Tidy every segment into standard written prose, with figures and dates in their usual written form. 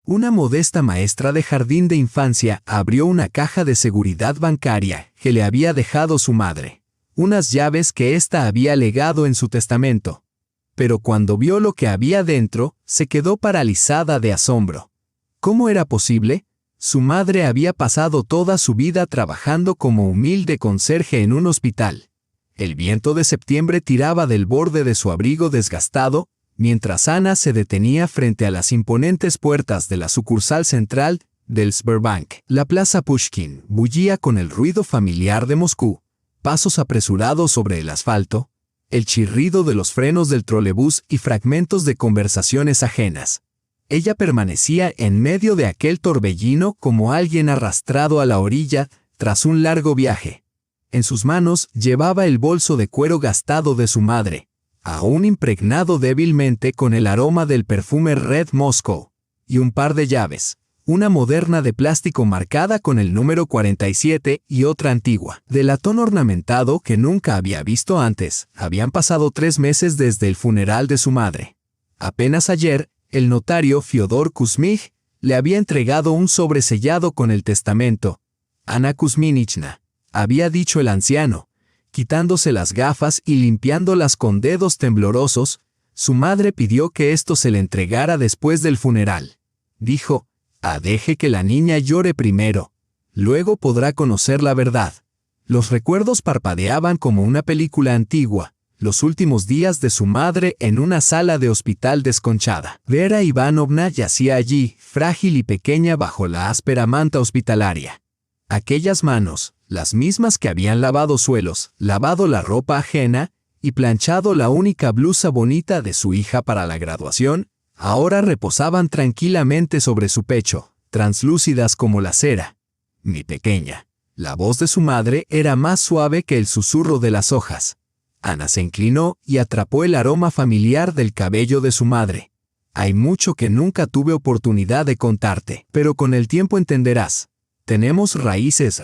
Una modesta maestra de jardín de infancia abrió una caja de seguridad bancaria que le había dejado su madre, unas llaves que ésta había legado en su testamento. Pero cuando vio lo que había dentro, se quedó paralizada de asombro. ¿Cómo era posible? Su madre había pasado toda su vida trabajando como humilde conserje en un hospital. El viento de septiembre tiraba del borde de su abrigo desgastado, mientras Ana se detenía frente a las imponentes puertas de la sucursal central del Sberbank. La plaza Pushkin bullía con el ruido familiar de Moscú, pasos apresurados sobre el asfalto, el chirrido de los frenos del trolebús y fragmentos de conversaciones ajenas. Ella permanecía en medio de aquel torbellino como alguien arrastrado a la orilla tras un largo viaje. En sus manos llevaba el bolso de cuero gastado de su madre, aún impregnado débilmente con el aroma del perfume Red Moscow, y un par de llaves, una moderna de plástico marcada con el número 47 y otra antigua, de latón ornamentado que nunca había visto antes. Habían pasado 3 meses desde el funeral de su madre. Apenas ayer, el notario Fyodor Kuzmich le había entregado un sobre sellado con el testamento. Ana Kuzminichna, había dicho el anciano, quitándose las gafas y limpiándolas con dedos temblorosos. Su madre pidió que esto se le entregara después del funeral. Dijo: deje que la niña llore primero. Luego podrá conocer la verdad. Los recuerdos parpadeaban como una película antigua. Los últimos días de su madre en una sala de hospital desconchada. Vera Ivanovna yacía allí, frágil y pequeña bajo la áspera manta hospitalaria. Aquellas manos, las mismas que habían lavado suelos, lavado la ropa ajena y planchado la única blusa bonita de su hija para la graduación, ahora reposaban tranquilamente sobre su pecho, translúcidas como la cera. Mi pequeña. La voz de su madre era más suave que el susurro de las hojas. Ana se inclinó y atrapó el aroma familiar del cabello de su madre. Hay mucho que nunca tuve oportunidad de contarte, pero con el tiempo entenderás. Tenemos raíces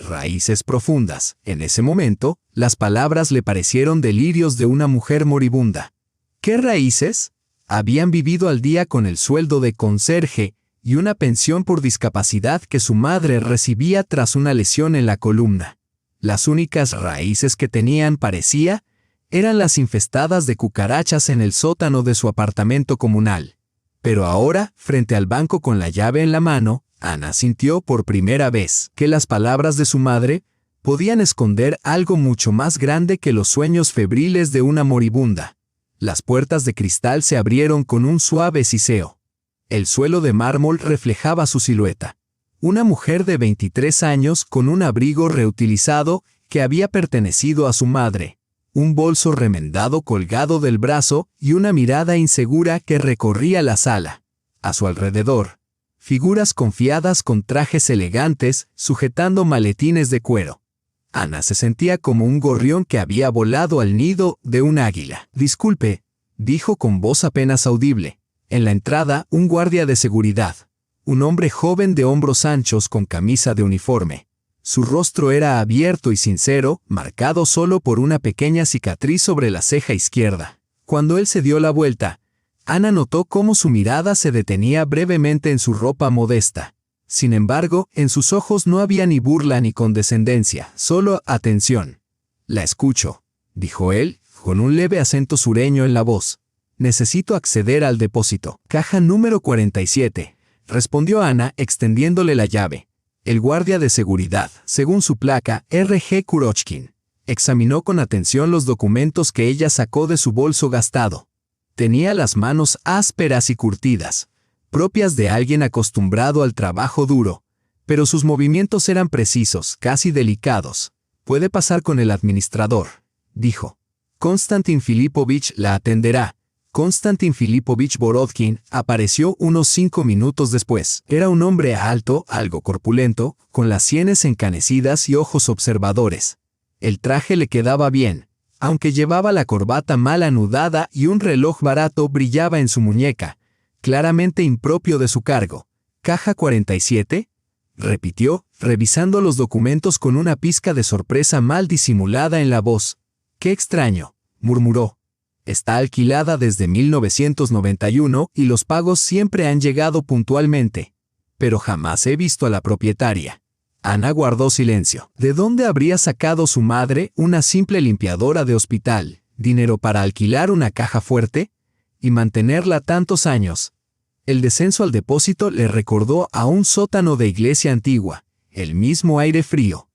profundas. En ese momento, las palabras le parecieron delirios de una mujer moribunda. ¿Qué raíces? Habían vivido al día con el sueldo de conserje y una pensión por discapacidad que su madre recibía tras una lesión en la columna. Las únicas raíces que tenían, parecía, eran las infestadas de cucarachas en el sótano de su apartamento comunal. Pero ahora, frente al banco con la llave en la mano, Ana sintió por primera vez que las palabras de su madre podían esconder algo mucho más grande que los sueños febriles de una moribunda. Las puertas de cristal se abrieron con un suave siseo. El suelo de mármol reflejaba su silueta. Una mujer de 23 años con un abrigo reutilizado que había pertenecido a su madre, un bolso remendado colgado del brazo y una mirada insegura que recorría la sala. A su alrededor, figuras confiadas con trajes elegantes sujetando maletines de cuero. Ana se sentía como un gorrión que había volado al nido de un águila. «Disculpe», dijo con voz apenas audible. En la entrada, un guardia de seguridad, un hombre joven de hombros anchos con camisa de uniforme. Su rostro era abierto y sincero, marcado solo por una pequeña cicatriz sobre la ceja izquierda. Cuando él se dio la vuelta, Ana notó cómo su mirada se detenía brevemente en su ropa modesta. Sin embargo, en sus ojos no había ni burla ni condescendencia, solo atención. «La escucho», dijo él, con un leve acento sureño en la voz. «Necesito acceder al depósito». «Caja número 47», respondió Ana, extendiéndole la llave. El guardia de seguridad, según su placa, R.G. Kurochkin, examinó con atención los documentos que ella sacó de su bolso gastado. Tenía las manos ásperas y curtidas, propias de alguien acostumbrado al trabajo duro, pero sus movimientos eran precisos, casi delicados. «Puede pasar con el administrador», dijo. «Konstantin Filipovich la atenderá». Konstantin Filipovich Borodkin apareció unos 5 minutos después. Era un hombre alto, algo corpulento, con las sienes encanecidas y ojos observadores. El traje le quedaba bien, aunque llevaba la corbata mal anudada y un reloj barato brillaba en su muñeca, claramente impropio de su cargo. «¿Caja 47?» repitió, revisando los documentos con una pizca de sorpresa mal disimulada en la voz. «Qué extraño», murmuró. «Está alquilada desde 1991 y los pagos siempre han llegado puntualmente». pero jamás he visto a la propietaria. Ana guardó silencio. ¿De dónde habría sacado su madre, una simple limpiadora de hospital, dinero para alquilar una caja fuerte y mantenerla tantos años? El descenso al depósito le recordó a un sótano de iglesia antigua, el mismo aire frío,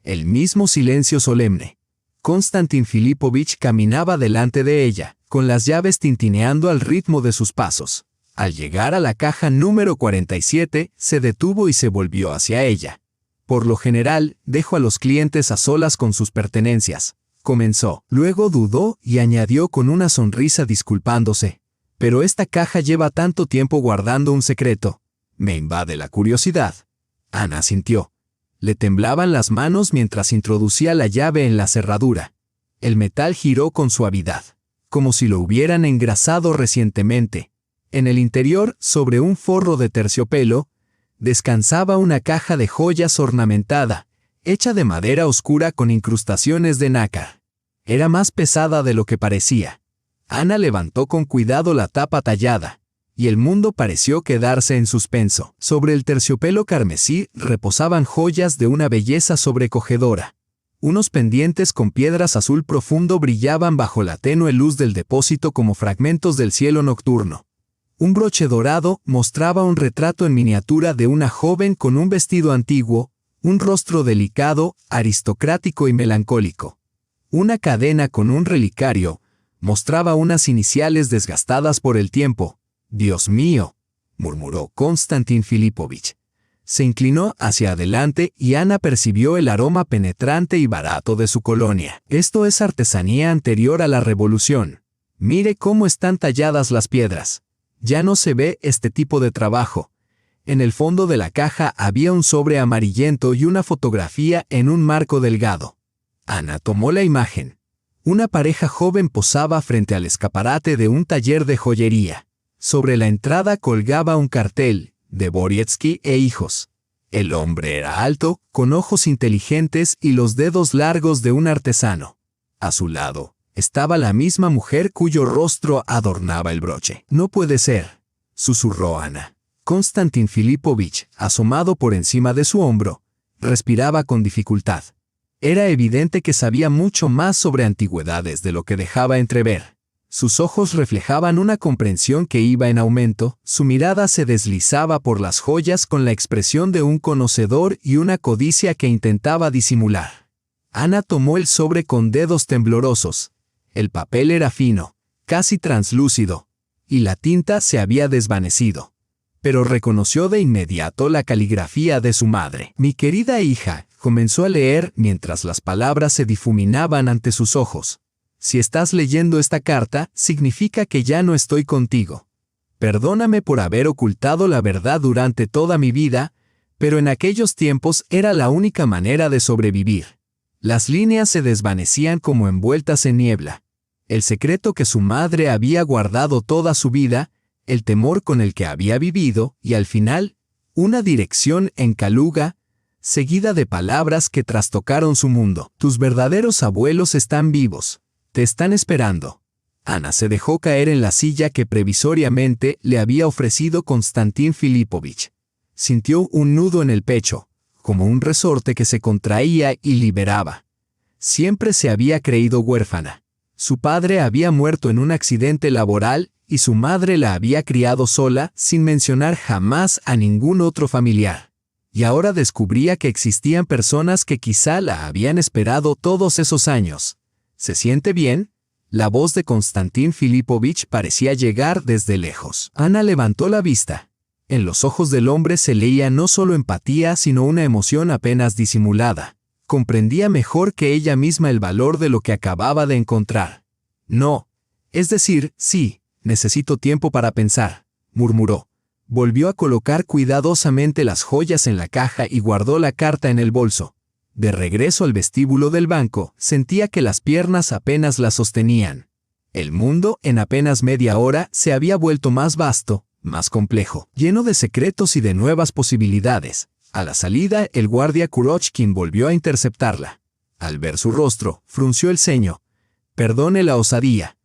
el mismo silencio solemne. Konstantin Filipovich caminaba delante de ella, con las llaves tintineando al ritmo de sus pasos. Al llegar a la caja número 47, se detuvo y se volvió hacia ella. Por lo general, dejo a los clientes a solas con sus pertenencias, comenzó. Luego dudó y añadió con una sonrisa disculpándose. Pero esta caja lleva tanto tiempo guardando un secreto. Me invade la curiosidad. Ana asintió. Le temblaban las manos mientras introducía la llave en la cerradura. El metal giró con suavidad, como si lo hubieran engrasado recientemente. En el interior, sobre un forro de terciopelo, descansaba una caja de joyas ornamentada, hecha de madera oscura con incrustaciones de nácar. Era más pesada de lo que parecía. Ana levantó con cuidado la tapa tallada, y el mundo pareció quedarse en suspenso. Sobre el terciopelo carmesí reposaban joyas de una belleza sobrecogedora. Unos pendientes con piedras azul profundo brillaban bajo la tenue luz del depósito como fragmentos del cielo nocturno. Un broche dorado mostraba un retrato en miniatura de una joven con un vestido antiguo, un rostro delicado, aristocrático y melancólico. Una cadena con un relicario mostraba unas iniciales desgastadas por el tiempo. «Dios mío», murmuró Konstantin Filipovich. Se inclinó hacia adelante y Ana percibió el aroma penetrante y barato de su colonia. «Esto es artesanía anterior a la revolución. Mire cómo están talladas las piedras. Ya no se ve este tipo de trabajo». En el fondo de la caja había un sobre amarillento y una fotografía en un marco delgado. Ana tomó la imagen. Una pareja joven posaba frente al escaparate de un taller de joyería. Sobre la entrada colgaba un cartel, Dvorietsky e hijos. El hombre era alto, con ojos inteligentes y los dedos largos de un artesano. A su lado estaba la misma mujer cuyo rostro adornaba el broche. «No puede ser», susurró Ana. Konstantin Filipovich, asomado por encima de su hombro, respiraba con dificultad. Era evidente que sabía mucho más sobre antigüedades de lo que dejaba entrever. Sus ojos reflejaban una comprensión que iba en aumento, su mirada se deslizaba por las joyas con la expresión de un conocedor y una codicia que intentaba disimular. Ana tomó el sobre con dedos temblorosos. El papel era fino, casi translúcido, y la tinta se había desvanecido. Pero reconoció de inmediato la caligrafía de su madre. «Mi querida hija», comenzó a leer mientras las palabras se difuminaban ante sus ojos. «Si estás leyendo esta carta, significa que ya no estoy contigo. Perdóname por haber ocultado la verdad durante toda mi vida, pero en aquellos tiempos era la única manera de sobrevivir». Las líneas se desvanecían como envueltas en niebla. El secreto que su madre había guardado toda su vida, el temor con el que había vivido, y al final, una dirección en Kaluga, seguida de palabras que trastocaron su mundo. «Tus verdaderos abuelos están vivos. Te están esperando». Ana se dejó caer en la silla que previsoriamente le había ofrecido Konstantin Filipovich. Sintió un nudo en el pecho, como un resorte que se contraía y liberaba. Siempre se había creído huérfana. Su padre había muerto en un accidente laboral y su madre la había criado sola, sin mencionar jamás a ningún otro familiar. Y ahora descubría que existían personas que quizá la habían esperado todos esos años. «¿Se siente bien?». La voz de Konstantin Filipovich parecía llegar desde lejos. Ana levantó la vista. En los ojos del hombre se leía no solo empatía, sino una emoción apenas disimulada. Comprendía mejor que ella misma el valor de lo que acababa de encontrar. «No. Es decir, sí, necesito tiempo para pensar», murmuró. Volvió a colocar cuidadosamente las joyas en la caja y guardó la carta en el bolso. De regreso al vestíbulo del banco, sentía que las piernas apenas la sostenían. El mundo, en apenas media hora, se había vuelto más vasto, más complejo, lleno de secretos y de nuevas posibilidades. A la salida, el guardia Kurochkin volvió a interceptarla. Al ver su rostro, frunció el ceño. «Perdone la osadía,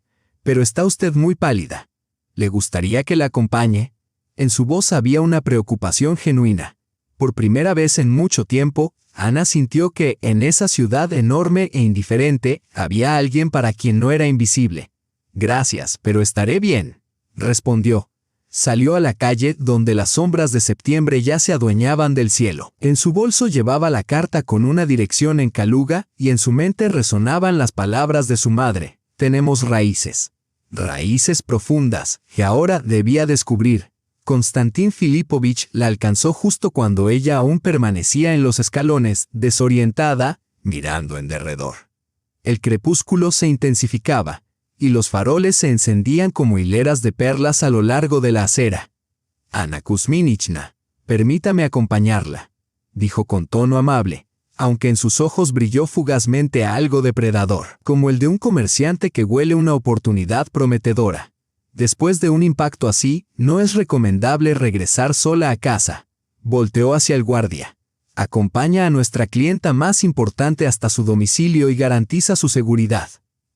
pero está usted muy pálida. ¿Le gustaría que la acompañe?». En su voz había una preocupación genuina. Por primera vez en mucho tiempo, Ana sintió que, en esa ciudad enorme e indiferente, había alguien para quien no era invisible. «Gracias, pero estaré bien», respondió. Salió a la calle donde las sombras de septiembre ya se adueñaban del cielo. En su bolso llevaba la carta con una dirección en Kaluga y en su mente resonaban las palabras de su madre. «Tenemos raíces. Raíces profundas, que ahora debía descubrir». Konstantin Filipovich la alcanzó justo cuando ella aún permanecía en los escalones, desorientada, mirando en derredor. El crepúsculo se intensificaba, y los faroles se encendían como hileras de perlas a lo largo de la acera. «Ana Kuzminichna, permítame acompañarla», dijo con tono amable, aunque en sus ojos brilló fugazmente algo depredador, como el de un comerciante que huele una oportunidad prometedora. Después de un impacto así, no es recomendable regresar sola a casa. Volteó hacia el guardia. «Acompaña a nuestra clienta más importante hasta su domicilio y garantiza su seguridad».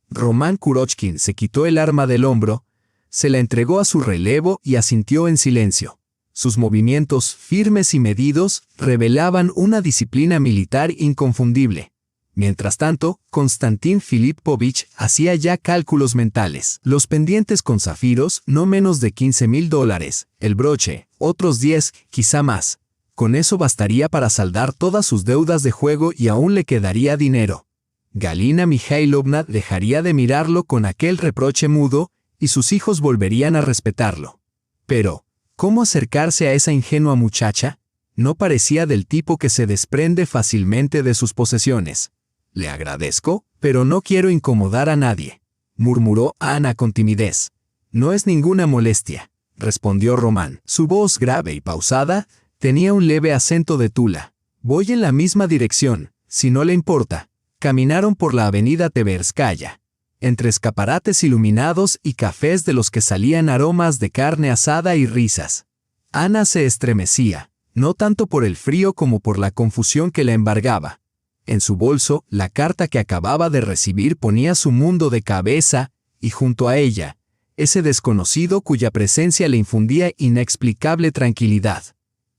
Román Kurochkin se quitó el arma del hombro, se la entregó a su relevo y asintió en silencio. Sus movimientos, firmes y medidos, revelaban una disciplina militar inconfundible. Mientras tanto, Konstantin Filipovich hacía ya cálculos mentales. Los pendientes con zafiros, no menos de $15,000, el broche, otros 10, quizá más. Con eso bastaría para saldar todas sus deudas de juego y aún le quedaría dinero. Galina Mikhailovna dejaría de mirarlo con aquel reproche mudo, y sus hijos volverían a respetarlo. Pero, ¿cómo acercarse a esa ingenua muchacha? No parecía del tipo que se desprende fácilmente de sus posesiones. «Le agradezco, pero no quiero incomodar a nadie», murmuró Ana con timidez. «No es ninguna molestia», respondió Román. Su voz, grave y pausada, tenía un leve acento de Tula. «Voy en la misma dirección, si no le importa». Caminaron por la avenida Tverskaya, entre escaparates iluminados y cafés de los que salían aromas de carne asada y risas. Ana se estremecía, no tanto por el frío como por la confusión que la embargaba. En su bolso, la carta que acababa de recibir ponía su mundo de cabeza, y junto a ella, ese desconocido cuya presencia le infundía inexplicable tranquilidad.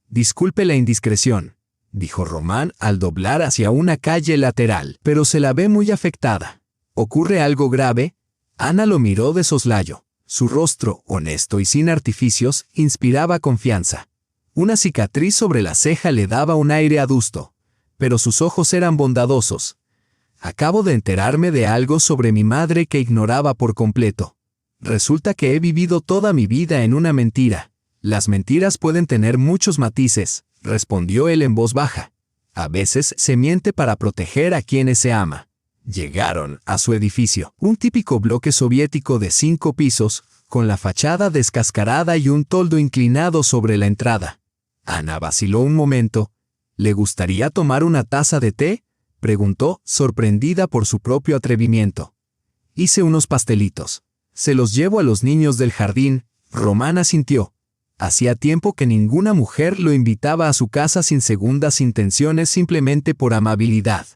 «Disculpe la indiscreción», dijo Román al doblar hacia una calle lateral, «pero se la ve muy afectada. ¿Ocurre algo grave?» Ana lo miró de soslayo. Su rostro, honesto y sin artificios, inspiraba confianza. Una cicatriz sobre la ceja le daba un aire adusto, pero sus ojos eran bondadosos. «Acabo de enterarme de algo sobre mi madre que ignoraba por completo. Resulta que he vivido toda mi vida en una mentira. Las mentiras pueden tener muchos matices», respondió él en voz baja. «A veces se miente para proteger a quienes se ama». Llegaron a su edificio, un típico bloque soviético de 5 pisos, con la fachada descascarada y un toldo inclinado sobre la entrada. Ana vaciló un momento. «¿Le gustaría tomar una taza de té?», preguntó, sorprendida por su propio atrevimiento. «Hice unos pastelitos. Se los llevo a los niños del jardín». Román asintió. Hacía tiempo que ninguna mujer lo invitaba a su casa sin segundas intenciones simplemente por amabilidad.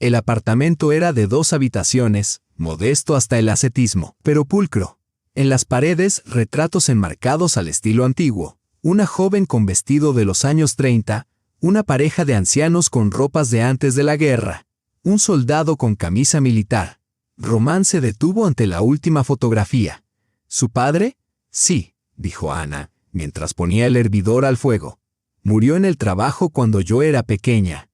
El apartamento era de 2 habitaciones, modesto hasta el ascetismo, pero pulcro. En las paredes, retratos enmarcados al estilo antiguo, una joven con vestido de los años 30, una pareja de ancianos con ropas de antes de la guerra, un soldado con camisa militar. Román se detuvo ante la última fotografía. «¿Su padre?» «Sí», dijo Ana, mientras ponía el hervidor al fuego. «Murió en el trabajo cuando yo era pequeña».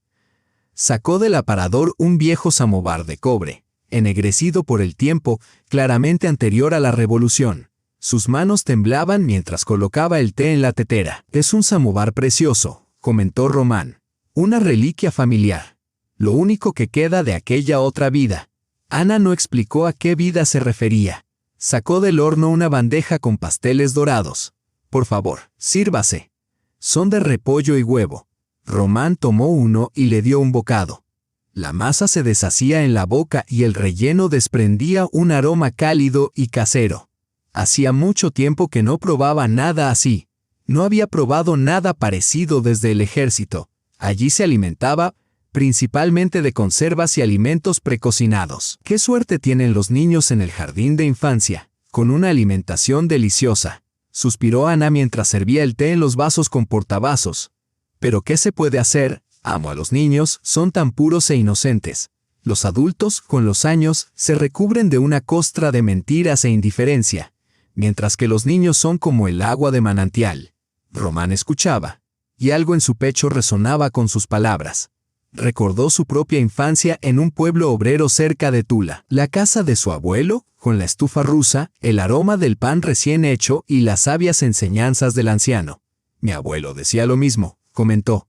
Sacó del aparador un viejo samovar de cobre, ennegrecido por el tiempo, claramente anterior a la revolución. Sus manos temblaban mientras colocaba el té en la tetera. «Es un samovar precioso», comentó Román. «Una reliquia familiar. Lo único que queda de aquella otra vida». Ana no explicó a qué vida se refería. Sacó del horno una bandeja con pasteles dorados. «Por favor, sírvase. Son de repollo y huevo». Román tomó uno y le dio un bocado. La masa se deshacía en la boca y el relleno desprendía un aroma cálido y casero. Hacía mucho tiempo que no probaba nada así. No había probado nada parecido desde el ejército. Allí se alimentaba principalmente de conservas y alimentos precocinados. «Qué suerte tienen los niños en el jardín de infancia, con una alimentación deliciosa», suspiró Ana mientras servía el té en los vasos con portavasos. Pero ¿qué se puede hacer? Amo a los niños, son tan puros e inocentes. Los adultos, con los años, se recubren de una costra de mentiras e indiferencia, mientras que los niños son como el agua de manantial. Román escuchaba, y algo en su pecho resonaba con sus palabras. Recordó su propia infancia en un pueblo obrero cerca de Tula. La casa de su abuelo, con la estufa rusa, el aroma del pan recién hecho y las sabias enseñanzas del anciano. Mi abuelo decía lo mismo, comentó.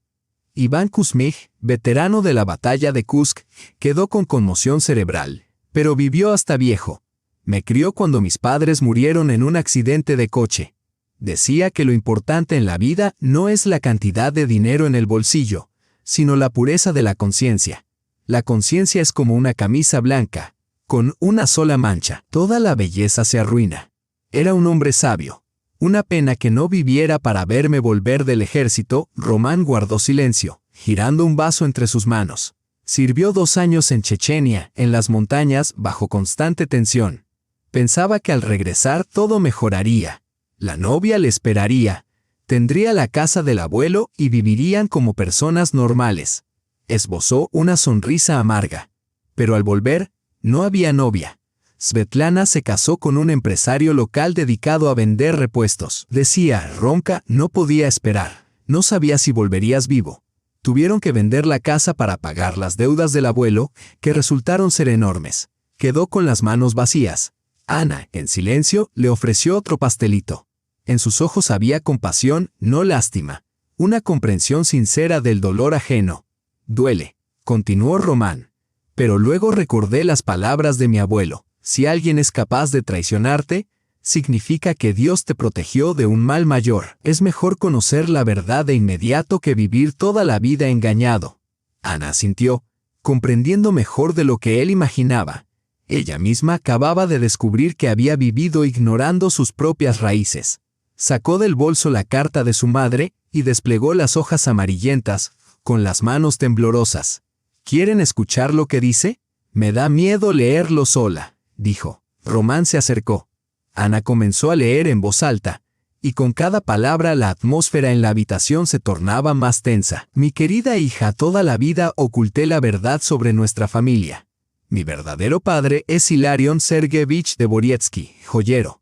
Iván Kuzmij, veterano de la batalla de Kursk, quedó con conmoción cerebral, pero vivió hasta viejo. Me crió cuando mis padres murieron en un accidente de coche. Decía que lo importante en la vida no es la cantidad de dinero en el bolsillo, sino la pureza de la conciencia. La conciencia es como una camisa blanca, con una sola mancha. Toda la belleza se arruina. Era un hombre sabio. Una pena que no viviera para verme volver del ejército. Román guardó silencio, girando un vaso entre sus manos. Sirvió 2 años en Chechenia, en las montañas, bajo constante tensión. Pensaba que al regresar todo mejoraría. La novia le esperaría. Tendría la casa del abuelo y vivirían como personas normales. Esbozó una sonrisa amarga. Pero al volver, no había novia. Svetlana se casó con un empresario local dedicado a vender repuestos. Decía, ronca, no podía esperar. No sabía si volverías vivo. Tuvieron que vender la casa para pagar las deudas del abuelo, que resultaron ser enormes. Quedó con las manos vacías. Ana, en silencio, le ofreció otro pastelito. En sus ojos había compasión, no lástima. Una comprensión sincera del dolor ajeno. Duele, continuó Román. Pero luego recordé las palabras de mi abuelo. Si alguien es capaz de traicionarte, significa que Dios te protegió de un mal mayor. Es mejor conocer la verdad de inmediato que vivir toda la vida engañado. Ana asintió, comprendiendo mejor de lo que él imaginaba. Ella misma acababa de descubrir que había vivido ignorando sus propias raíces. Sacó del bolso la carta de su madre y desplegó las hojas amarillentas, con las manos temblorosas. ¿Quieren escuchar lo que dice? Me da miedo leerlo sola, dijo. Román se acercó. Ana comenzó a leer en voz alta, y con cada palabra la atmósfera en la habitación se tornaba más tensa. Mi querida hija, toda la vida oculté la verdad sobre nuestra familia. Mi verdadero padre es Hilarion Sergeyevich Dvorietsky, joyero.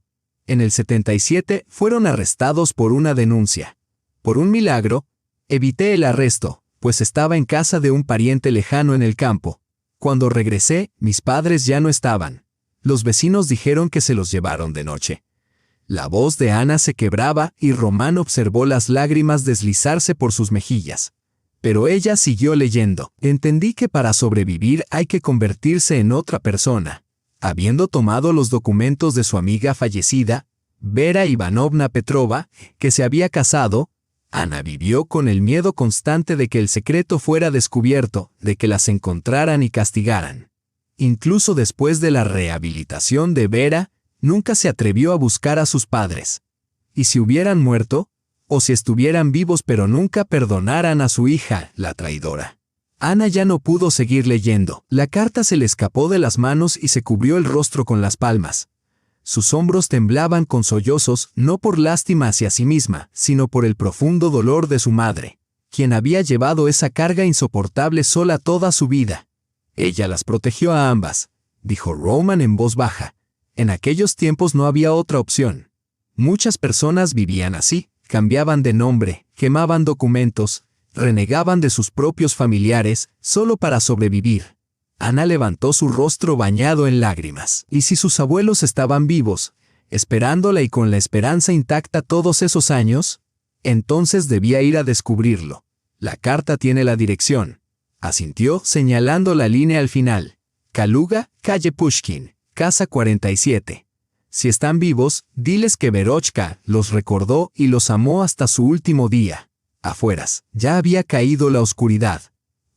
En el 77 fueron arrestados por una denuncia. Por un milagro, evité el arresto, pues estaba en casa de un pariente lejano en el campo. Cuando regresé, mis padres ya no estaban. Los vecinos dijeron que se los llevaron de noche. La voz de Ana se quebraba y Román observó las lágrimas deslizarse por sus mejillas. Pero ella siguió leyendo. Entendí que para sobrevivir hay que convertirse en otra persona. Habiendo tomado los documentos de su amiga fallecida, Vera Ivanovna Petrova, que se había casado, Ana vivió con el miedo constante de que el secreto fuera descubierto, de que las encontraran y castigaran. Incluso después de la rehabilitación de Vera, nunca se atrevió a buscar a sus padres. ¿Y si hubieran muerto? ¿O si estuvieran vivos pero nunca perdonaran a su hija, la traidora? Ana ya no pudo seguir leyendo. La carta se le escapó de las manos y se cubrió el rostro con las palmas. Sus hombros temblaban con sollozos, no por lástima hacia sí misma, sino por el profundo dolor de su madre, quien había llevado esa carga insoportable sola toda su vida. Ella las protegió a ambas, dijo Román en voz baja. En aquellos tiempos no había otra opción. Muchas personas vivían así, cambiaban de nombre, quemaban documentos, renegaban de sus propios familiares, solo para sobrevivir. Ana levantó su rostro bañado en lágrimas. ¿Y si sus abuelos estaban vivos, esperándola y con la esperanza intacta todos esos años? Entonces debía ir a descubrirlo. La carta tiene la dirección. Asintió, señalando la línea al final. Kaluga, calle Pushkin, casa 47. Si están vivos, diles que Verochka los recordó y los amó hasta su último día. Afueras, ya había caído la oscuridad.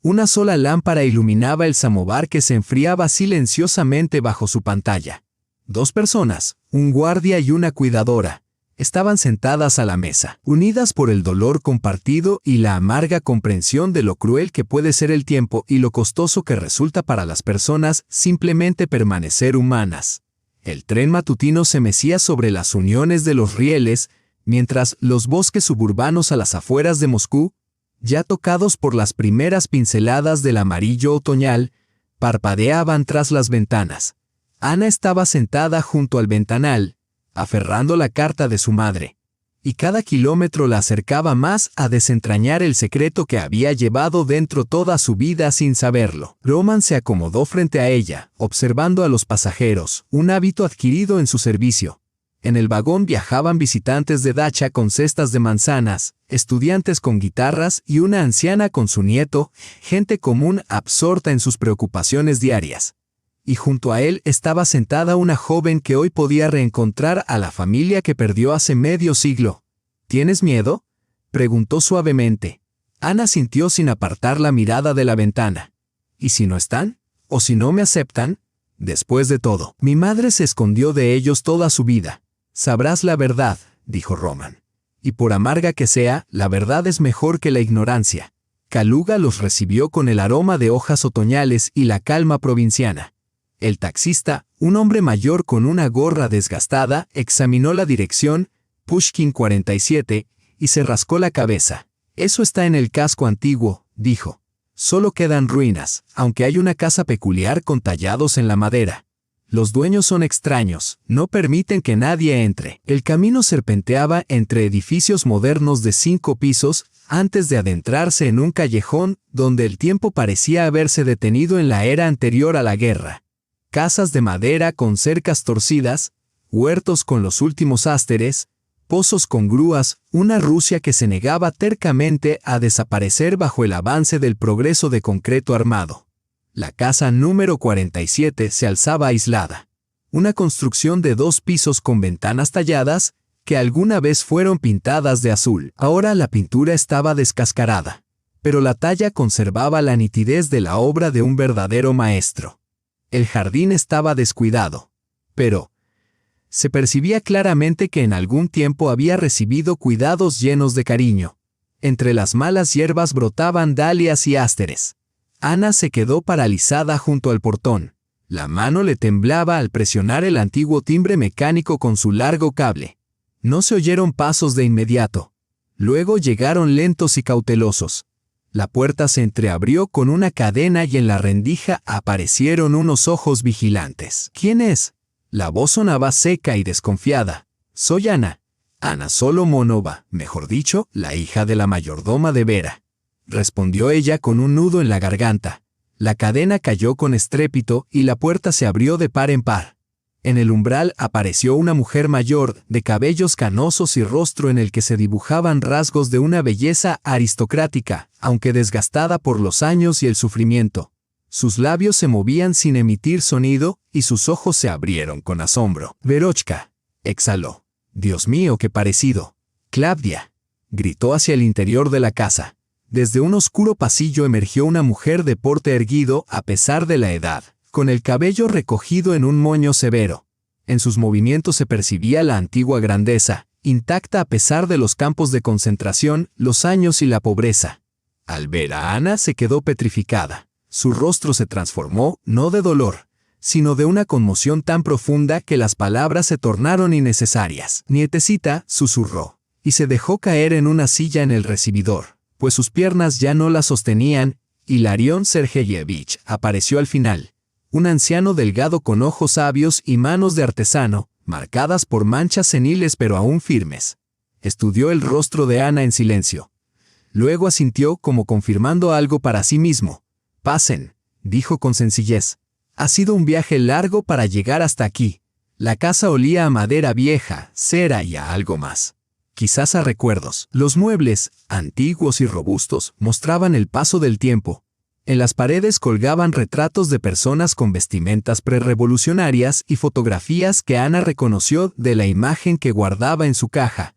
Una sola lámpara iluminaba el samovar que se enfriaba silenciosamente bajo su pantalla. 2 personas, un guardia y una cuidadora, estaban sentadas a la mesa, unidas por el dolor compartido y la amarga comprensión de lo cruel que puede ser el tiempo y lo costoso que resulta para las personas simplemente permanecer humanas. El tren matutino se mecía sobre las uniones de los rieles, mientras los bosques suburbanos a las afueras de Moscú, ya tocados por las primeras pinceladas del amarillo otoñal, parpadeaban tras las ventanas. Ana estaba sentada junto al ventanal, aferrando la carta de su madre, y cada kilómetro la acercaba más a desentrañar el secreto que había llevado dentro toda su vida sin saberlo. Roman se acomodó frente a ella, observando a los pasajeros, un hábito adquirido en su servicio. En el vagón viajaban visitantes de dacha con cestas de manzanas, estudiantes con guitarras y una anciana con su nieto, gente común absorta en sus preocupaciones diarias. Y junto a él estaba sentada una joven que hoy podía reencontrar a la familia que perdió hace medio siglo. ¿Tienes miedo?, preguntó suavemente. Ana sintió sin apartar la mirada de la ventana. ¿Y si no están? ¿O si no me aceptan? Después de todo, mi madre se escondió de ellos toda su vida. Sabrás la verdad, dijo Roman. Y por amarga que sea, la verdad es mejor que la ignorancia. Kaluga los recibió con el aroma de hojas otoñales y la calma provinciana. El taxista, un hombre mayor con una gorra desgastada, examinó la dirección, Pushkin 47, y se rascó la cabeza. Eso está en el casco antiguo, dijo. Solo quedan ruinas, aunque hay una casa peculiar con tallados en la madera. Los dueños son extraños, no permiten que nadie entre. El camino serpenteaba entre edificios modernos de 5 pisos, antes de adentrarse en un callejón donde el tiempo parecía haberse detenido en la era anterior a la guerra. Casas de madera con cercas torcidas, huertos con los últimos ásteres, pozos con grúas, una Rusia que se negaba tercamente a desaparecer bajo el avance del progreso de concreto armado. La casa número 47 se alzaba aislada. Una construcción de 2 pisos con ventanas talladas, que alguna vez fueron pintadas de azul. Ahora la pintura estaba descascarada, pero la talla conservaba la nitidez de la obra de un verdadero maestro. El jardín estaba descuidado, pero se percibía claramente que en algún tiempo había recibido cuidados llenos de cariño. Entre las malas hierbas brotaban dalias y ásteres. Ana se quedó paralizada junto al portón. La mano le temblaba al presionar el antiguo timbre mecánico con su largo cable. No se oyeron pasos de inmediato. Luego llegaron lentos y cautelosos. La puerta se entreabrió con una cadena y en la rendija aparecieron unos ojos vigilantes. ¿Quién es? La voz sonaba seca y desconfiada. Soy Ana. Ana Solomonova, mejor dicho, la hija de la mayordoma de Vera. Respondió ella con un nudo en la garganta. La cadena cayó con estrépito y la puerta se abrió de par en par. En el umbral apareció una mujer mayor, de cabellos canosos y rostro en el que se dibujaban rasgos de una belleza aristocrática, aunque desgastada por los años y el sufrimiento. Sus labios se movían sin emitir sonido y sus ojos se abrieron con asombro. «Verochka», exhaló. «Dios mío, qué parecido». «Claudia», gritó hacia el interior de la casa. Desde un oscuro pasillo emergió una mujer de porte erguido a pesar de la edad, con el cabello recogido en un moño severo. En sus movimientos se percibía la antigua grandeza, intacta a pesar de los campos de concentración, los años y la pobreza. Al ver a Ana se quedó petrificada. Su rostro se transformó, no de dolor, sino de una conmoción tan profunda que las palabras se tornaron innecesarias. «Nietecita», susurró, y se dejó caer en una silla en el recibidor, pues sus piernas ya no la sostenían. Hilarión Sergeyevich apareció al final, un anciano delgado con ojos sabios y manos de artesano, marcadas por manchas seniles pero aún firmes. Estudió el rostro de Ana en silencio. Luego asintió como confirmando algo para sí mismo. «Pasen», dijo con sencillez. «Ha sido un viaje largo para llegar hasta aquí». La casa olía a madera vieja, cera y a algo más. Quizás a recuerdos. Los muebles, antiguos y robustos, mostraban el paso del tiempo. En las paredes colgaban retratos de personas con vestimentas prerrevolucionarias y fotografías que Ana reconoció de la imagen que guardaba en su caja.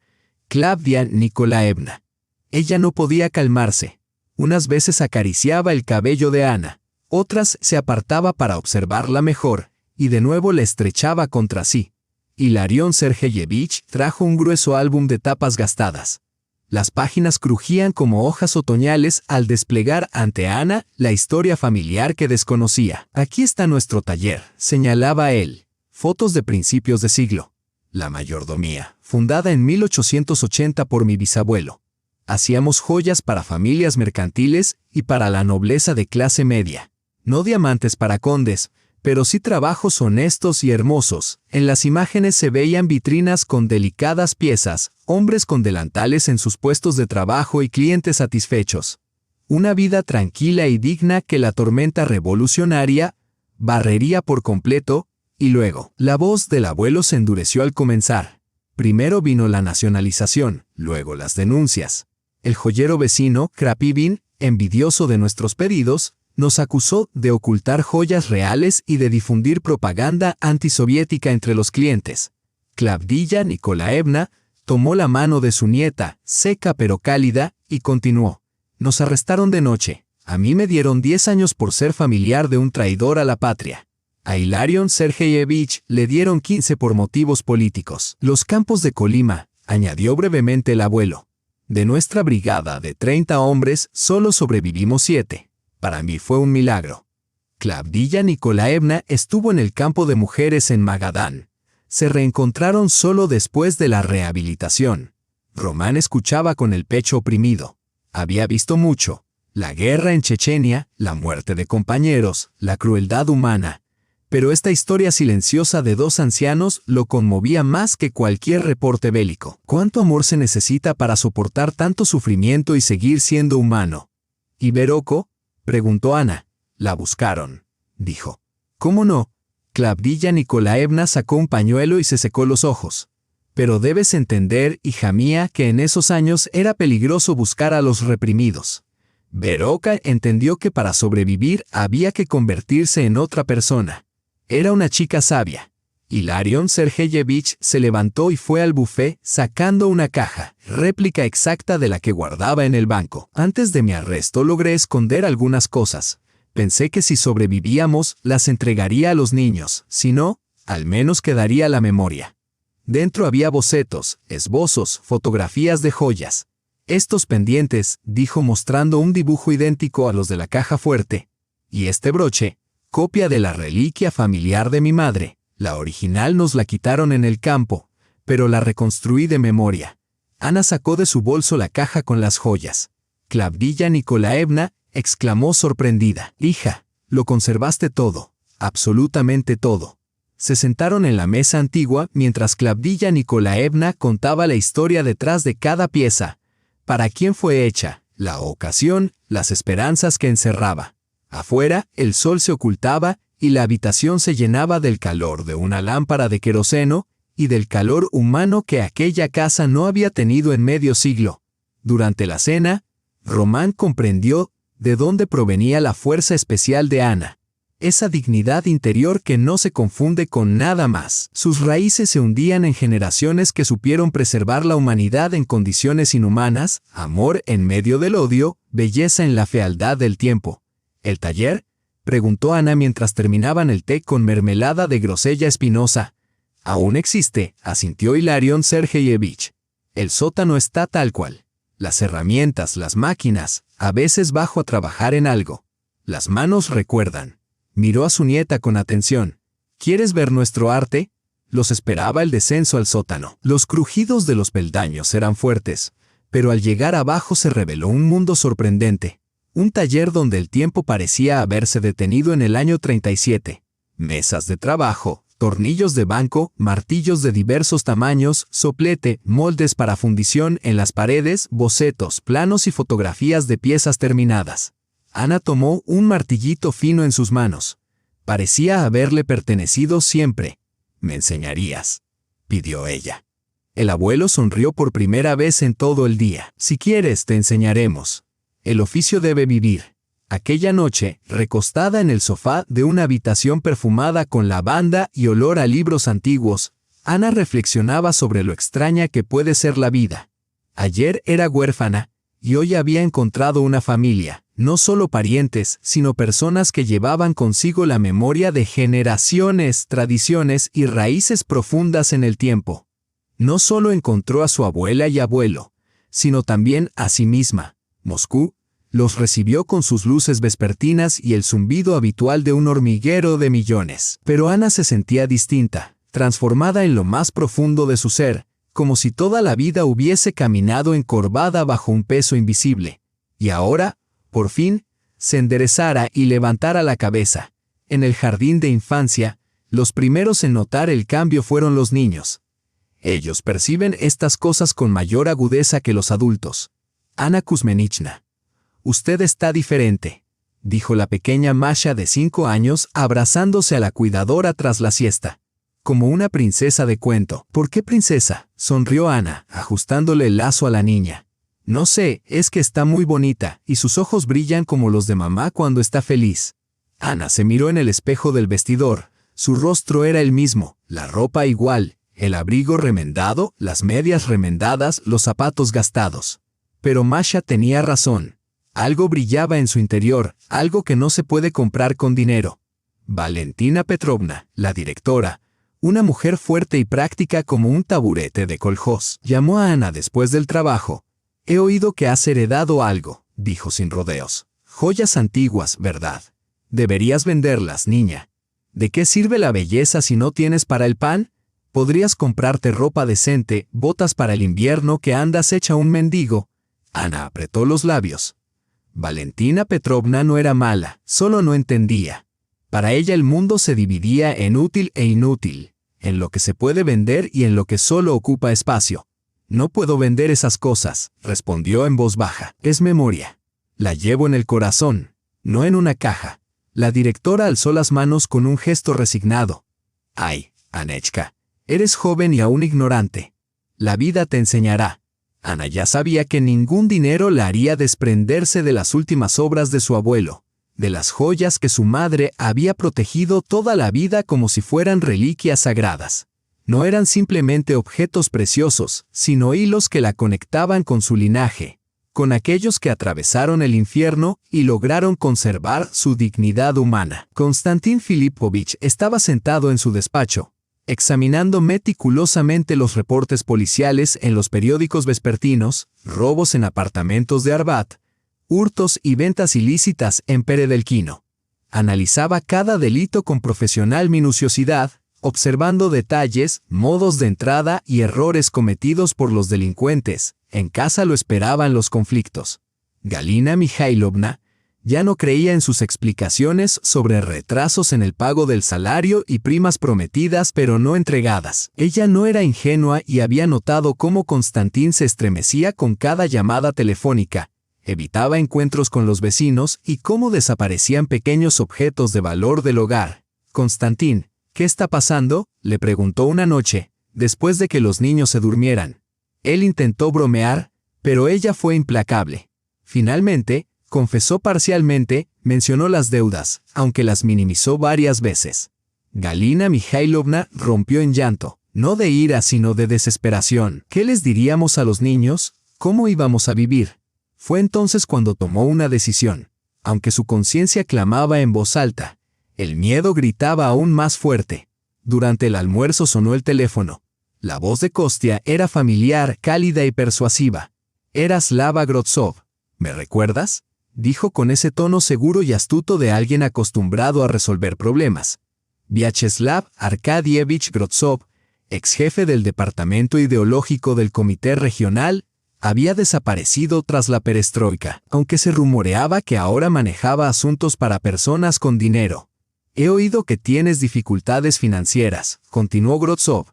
Claudia Nikolaevna. Ella no podía calmarse. Unas veces acariciaba el cabello de Ana, otras se apartaba para observarla mejor, y de nuevo la estrechaba contra sí. Hilarión Sergeyevich trajo un grueso álbum de tapas gastadas. Las páginas crujían como hojas otoñales al desplegar ante Ana la historia familiar que desconocía. «Aquí está nuestro taller», señalaba él. «Fotos de principios de siglo. La mayordomía, fundada en 1880 por mi bisabuelo. Hacíamos joyas para familias mercantiles y para la nobleza de clase media. No diamantes para condes, pero sí trabajos honestos y hermosos. En las imágenes se veían vitrinas con delicadas piezas, hombres con delantales en sus puestos de trabajo y clientes satisfechos. Una vida tranquila y digna que la tormenta revolucionaria barrería por completo, y luego, la voz del abuelo se endureció al comenzar. Primero vino la nacionalización, luego las denuncias. El joyero vecino, Krapivin, envidioso de nuestros pedidos, nos acusó de ocultar joyas reales y de difundir propaganda antisoviética entre los clientes. Klavdilla Nikolaevna tomó la mano de su nieta, seca pero cálida, y continuó. Nos arrestaron de noche. A mí me dieron 10 años por ser familiar de un traidor a la patria. A Hilarion Sergeyevich le dieron 15 por motivos políticos. Los campos de Colima, añadió brevemente el abuelo. De nuestra brigada de 30 hombres, solo sobrevivimos 7. Para mí fue un milagro. Klavdilla Nikolaevna estuvo en el campo de mujeres en Magadán. Se reencontraron solo después de la rehabilitación. Román escuchaba con el pecho oprimido. Había visto mucho. La guerra en Chechenia, la muerte de compañeros, la crueldad humana. Pero esta historia silenciosa de 2 ancianos lo conmovía más que cualquier reporte bélico. ¿Cuánto amor se necesita para soportar tanto sufrimiento y seguir siendo humano? ¿Y Beroko? Preguntó Ana. La buscaron, dijo. ¿Cómo no? Klavdilla Nikolaevna sacó un pañuelo y se secó los ojos. Pero debes entender, hija mía, que en esos años era peligroso buscar a los reprimidos. Beroka entendió que para sobrevivir había que convertirse en otra persona. Era una chica sabia. Hilarion Sergeyevich se levantó y fue al buffet sacando una caja, réplica exacta de la que guardaba en el banco. Antes de mi arresto logré esconder algunas cosas. Pensé que si sobrevivíamos, las entregaría a los niños. Si no, al menos quedaría la memoria. Dentro había bocetos, esbozos, fotografías de joyas. Estos pendientes, dijo mostrando un dibujo idéntico a los de la caja fuerte. Y este broche, copia de la reliquia familiar de mi madre. La original nos la quitaron en el campo, pero la reconstruí de memoria. Ana sacó de su bolso la caja con las joyas. Klavdilla Nikolaevna exclamó sorprendida. Hija, lo conservaste todo, absolutamente todo. Se sentaron en la mesa antigua mientras Klavdilla Nikolaevna contaba la historia detrás de cada pieza. ¿Para quién fue hecha? La ocasión, las esperanzas que encerraba. Afuera, el sol se ocultaba y la habitación se llenaba del calor de una lámpara de queroseno y del calor humano que aquella casa no había tenido en medio siglo. Durante la cena, Román comprendió de dónde provenía la fuerza especial de Ana. Esa dignidad interior que no se confunde con nada más. Sus raíces se hundían en generaciones que supieron preservar la humanidad en condiciones inhumanas, amor en medio del odio, belleza en la fealdad del tiempo. ¿El taller?, preguntó Ana mientras terminaban el té con mermelada de grosella espinosa. Aún existe, asintió Hilarion Sergeyevich. El sótano está tal cual. Las herramientas, las máquinas, a veces bajo a trabajar en algo. Las manos recuerdan. Miró a su nieta con atención. ¿Quieres ver nuestro arte? Los esperaba el descenso al sótano. Los crujidos de los peldaños eran fuertes, pero al llegar abajo se reveló un mundo sorprendente. Un taller donde el tiempo parecía haberse detenido en el año 37. Mesas de trabajo, tornillos de banco, martillos de diversos tamaños, soplete, moldes para fundición en las paredes, bocetos, planos y fotografías de piezas terminadas. Ana tomó un martillito fino en sus manos. Parecía haberle pertenecido siempre. «¿Me enseñarías?», pidió ella. El abuelo sonrió por primera vez en todo el día. «Si quieres, te enseñaremos. El oficio debe vivir». Aquella noche, recostada en el sofá de una habitación perfumada con lavanda y olor a libros antiguos, Ana reflexionaba sobre lo extraña que puede ser la vida. Ayer era huérfana, y hoy había encontrado una familia, no solo parientes, sino personas que llevaban consigo la memoria de generaciones, tradiciones y raíces profundas en el tiempo. No solo encontró a su abuela y abuelo, sino también a sí misma. Moscú los recibió con sus luces vespertinas y el zumbido habitual de un hormiguero de millones. Pero Ana se sentía distinta. transformada en lo más profundo de su ser, como si toda la vida hubiese caminado encorvada bajo un peso invisible, y ahora, por fin, se enderezara y levantara la cabeza. En el jardín de infancia, los primeros en notar el cambio fueron los niños. Ellos perciben estas cosas con mayor agudeza que los adultos. Ana Kuzminichna. Usted está diferente, dijo la pequeña Masha de 5 años abrazándose a la cuidadora tras la siesta. Como una princesa de cuento. ¿Por qué princesa?, sonrió Ana, ajustándole el lazo a la niña. No sé, es que está muy bonita, y sus ojos brillan como los de mamá cuando está feliz. Ana se miró en el espejo del vestidor. Su rostro era el mismo, la ropa igual, el abrigo remendado, las medias remendadas, los zapatos gastados. Pero Masha tenía razón. Algo brillaba en su interior, algo que no se puede comprar con dinero. Valentina Petrovna, la directora, una mujer fuerte y práctica como un taburete de kolhoz, llamó a Ana después del trabajo. He oído que has heredado algo, dijo sin rodeos. Joyas antiguas, ¿verdad? Deberías venderlas, niña. ¿De qué sirve la belleza si no tienes para el pan? Podrías comprarte ropa decente, botas para el invierno que andas hecha un mendigo. Ana apretó los labios. Valentina Petrovna no era mala, solo no entendía. Para ella el mundo se dividía en útil e inútil, en lo que se puede vender y en lo que solo ocupa espacio. No puedo vender esas cosas, respondió en voz baja. Es memoria. La llevo en el corazón, no en una caja. La directora alzó las manos con un gesto resignado. Ay, Anechka, eres joven y aún ignorante. La vida te enseñará. Ana ya sabía que ningún dinero la haría desprenderse de las últimas obras de su abuelo, de las joyas que su madre había protegido toda la vida como si fueran reliquias sagradas. No eran simplemente objetos preciosos, sino hilos que la conectaban con su linaje, con aquellos que atravesaron el infierno y lograron conservar su dignidad humana. Konstantin Filipovich estaba sentado en su despacho, examinando meticulosamente los reportes policiales en los periódicos vespertinos, robos en apartamentos de Arbat, hurtos y ventas ilícitas en Peredelkino. Analizaba cada delito con profesional minuciosidad, observando detalles, modos de entrada y errores cometidos por los delincuentes. En casa lo esperaban los conflictos. Galina Mikhailovna ya no creía en sus explicaciones sobre retrasos en el pago del salario y primas prometidas pero no entregadas. Ella no era ingenua y había notado cómo Konstantin se estremecía con cada llamada telefónica, evitaba encuentros con los vecinos y cómo desaparecían pequeños objetos de valor del hogar. Konstantin, ¿qué está pasando?, le preguntó una noche, después de que los niños se durmieran. Él intentó bromear, pero ella fue implacable. Finalmente, confesó parcialmente, mencionó las deudas, aunque las minimizó varias veces. Galina Mikhailovna rompió en llanto, no de ira sino de desesperación. ¿Qué les diríamos a los niños? ¿Cómo íbamos a vivir? Fue entonces cuando tomó una decisión. Aunque su conciencia clamaba en voz alta, el miedo gritaba aún más fuerte. Durante el almuerzo sonó el teléfono. La voz de Kostia era familiar, cálida y persuasiva. Era Slava Grodzov. ¿Me recuerdas?, dijo con ese tono seguro y astuto de alguien acostumbrado a resolver problemas. Vyacheslav Arkadievich Grodzov, ex jefe del departamento ideológico del Comité Regional, había desaparecido tras la perestroika, aunque se rumoreaba que ahora manejaba asuntos para personas con dinero. He oído que tienes dificultades financieras, continuó Grodzov.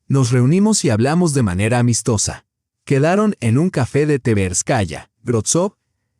Nos reunimos y hablamos de manera amistosa. Quedaron en un café de Tverskaya. Grodzov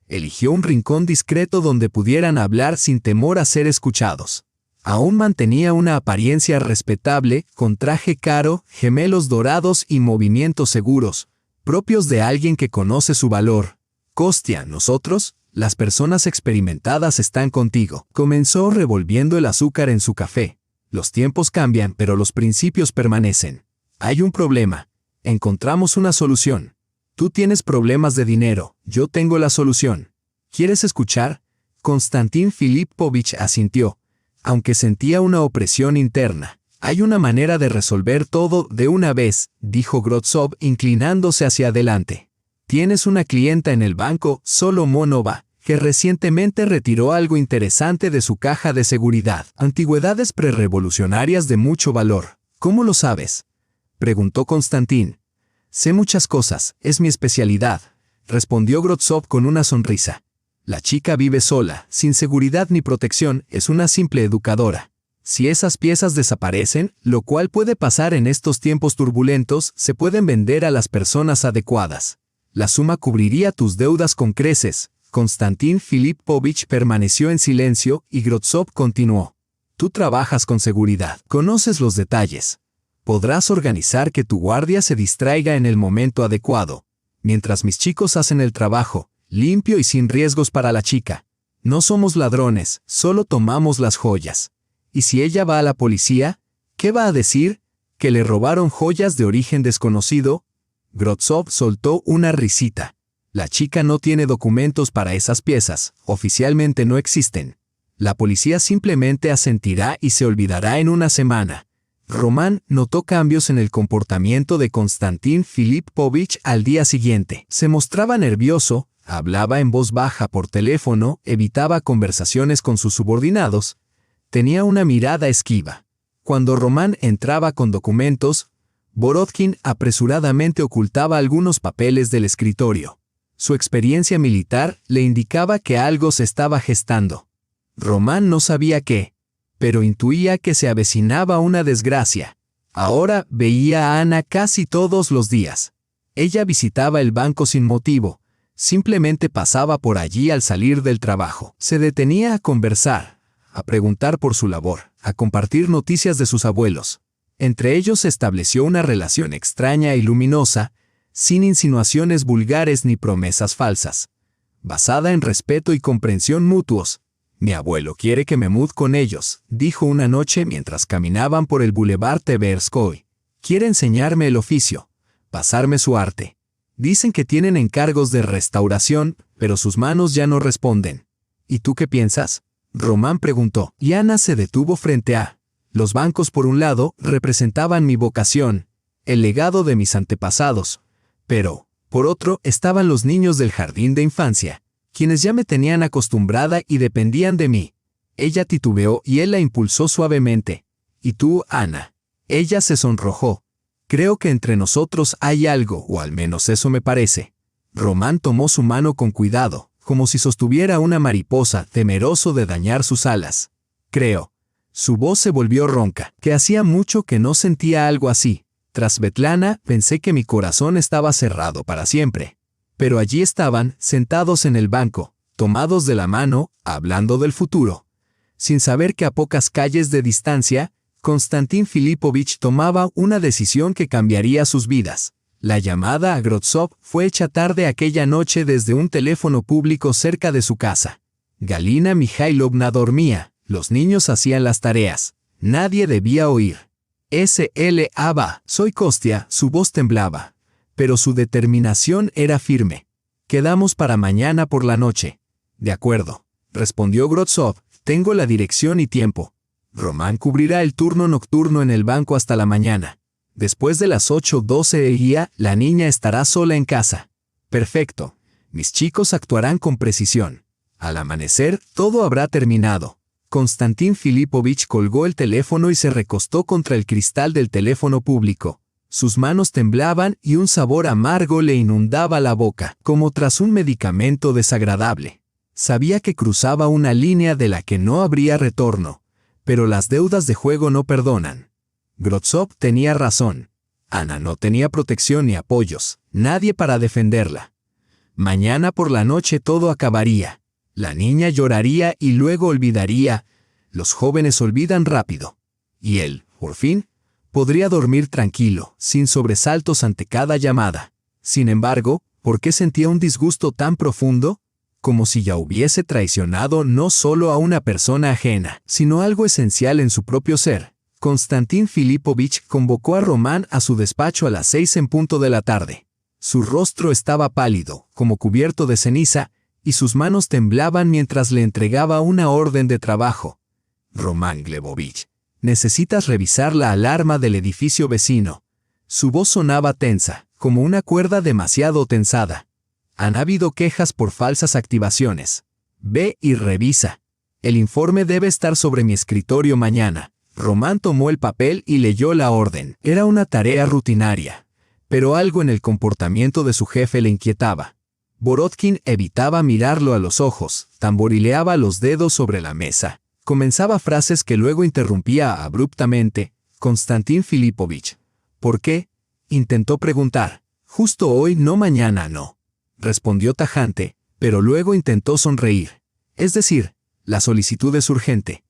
eligió un rincón discreto donde pudieran hablar sin temor a ser escuchados. Aún mantenía una apariencia respetable, con traje caro, gemelos dorados y movimientos seguros, propios de alguien que conoce su valor. Kostia, nosotros, las personas experimentadas están contigo. Comenzó revolviendo el azúcar en su café. Los tiempos cambian, pero los principios permanecen. Hay un problema. Encontramos una solución. Tú tienes problemas de dinero, yo tengo la solución. ¿Quieres escuchar? Konstantin Filipovich asintió, aunque sentía una opresión interna. Hay una manera de resolver todo de una vez, dijo Grodzov inclinándose hacia adelante. Tienes una clienta en el banco, Solomonova, que recientemente retiró algo interesante de su caja de seguridad. Antigüedades prerrevolucionarias de mucho valor. ¿Cómo lo sabes?, preguntó Konstantín. Sé muchas cosas, es mi especialidad, respondió Grodzov con una sonrisa. La chica vive sola, sin seguridad ni protección, es una simple educadora. Si esas piezas desaparecen, lo cual puede pasar en estos tiempos turbulentos, se pueden vender a las personas adecuadas. La suma cubriría tus deudas con creces. Konstantín Filipovich permaneció en silencio y Grodzov continuó. Tú trabajas con seguridad, conoces los detalles. Podrás organizar que tu guardia se distraiga en el momento adecuado, mientras mis chicos hacen el trabajo, limpio y sin riesgos para la chica. No somos ladrones, solo tomamos las joyas. ¿Y si ella va a la policía? ¿Qué va a decir? ¿Que le robaron joyas de origen desconocido? Grodzov soltó una risita. La chica no tiene documentos para esas piezas, oficialmente no existen. La policía simplemente asentirá y se olvidará en una semana. Román notó cambios en el comportamiento de Konstantín Filipovich al día siguiente. Se mostraba nervioso, hablaba en voz baja por teléfono, evitaba conversaciones con sus subordinados. Tenía una mirada esquiva. Cuando Román entraba con documentos, Borodkin apresuradamente ocultaba algunos papeles del escritorio. Su experiencia militar le indicaba que algo se estaba gestando. Román no sabía qué, pero intuía que se avecinaba una desgracia. Ahora veía a Ana casi todos los días. Ella visitaba el banco sin motivo, simplemente pasaba por allí al salir del trabajo. Se detenía a conversar, a preguntar por su labor, a compartir noticias de sus abuelos. Entre ellos se estableció una relación extraña y luminosa, sin insinuaciones vulgares ni promesas falsas, basada en respeto y comprensión mutuos. Mi abuelo quiere que me mude con ellos, dijo una noche mientras caminaban por el Boulevard Tverskoy. Quiere enseñarme el oficio, pasarme su arte. Dicen que tienen encargos de restauración, pero sus manos ya no responden. ¿Y tú qué piensas?, Román preguntó, y Ana se detuvo frente a. Los bancos por un lado representaban mi vocación, el legado de mis antepasados, pero, por otro, estaban los niños del jardín de infancia, quienes ya me tenían acostumbrada y dependían de mí. Ella titubeó y él la impulsó suavemente. ¿Y tú, Ana? Ella se sonrojó. Creo que entre nosotros hay algo, o al menos eso me parece. Román tomó su mano con cuidado, como si sostuviera una mariposa, temeroso de dañar sus alas. Creo. Su voz se volvió ronca, que hacía mucho que no sentía algo así. Tras Svetlana, pensé que mi corazón estaba cerrado para siempre. Pero allí estaban, sentados en el banco, tomados de la mano, hablando del futuro. Sin saber que a pocas calles de distancia, Konstantín Filipovich tomaba una decisión que cambiaría sus vidas. La llamada a Grodzov fue hecha tarde aquella noche desde un teléfono público cerca de su casa. Galina Mikhailovna dormía, los niños hacían las tareas. Nadie debía oír. S.L.A. soy Kostia, su voz temblaba. Pero su determinación era firme. Quedamos para mañana por la noche. De acuerdo, respondió Grodzov, tengo la dirección y tiempo. Román cubrirá el turno nocturno en el banco hasta la mañana. Después de las 8:12 del día, la niña estará sola en casa. Perfecto. Mis chicos actuarán con precisión. Al amanecer, todo habrá terminado. Konstantín Filipovich colgó el teléfono y se recostó contra el cristal del teléfono público. Sus manos temblaban y un sabor amargo le inundaba la boca, como tras un medicamento desagradable. Sabía que cruzaba una línea de la que no habría retorno, pero las deudas de juego no perdonan. Grodzov tenía razón. Ana no tenía protección ni apoyos, nadie para defenderla. Mañana por la noche todo acabaría. La niña lloraría y luego olvidaría. Los jóvenes olvidan rápido. Y él, por fin, podría dormir tranquilo, sin sobresaltos ante cada llamada. Sin embargo, ¿por qué sentía un disgusto tan profundo? Como si ya hubiese traicionado no solo a una persona ajena, sino algo esencial en su propio ser. Konstantín Filipovich convocó a Román a su despacho a las 6 en punto de la tarde. Su rostro estaba pálido, como cubierto de ceniza, y sus manos temblaban mientras le entregaba una orden de trabajo. Román Glebovich, necesitas revisar la alarma del edificio vecino. Su voz sonaba tensa, como una cuerda demasiado tensada. Han habido quejas por falsas activaciones. Ve y revisa. El informe debe estar sobre mi escritorio mañana. Román tomó el papel y leyó la orden. Era una tarea rutinaria, pero algo en el comportamiento de su jefe le inquietaba. Borodkin evitaba mirarlo a los ojos, tamborileaba los dedos sobre la mesa, comenzaba frases que luego interrumpía abruptamente. Konstantin Filipovich. ¿Por qué? Intentó preguntar. Justo hoy, no mañana, no. Respondió tajante, pero luego intentó sonreír. Es decir, la solicitud es urgente.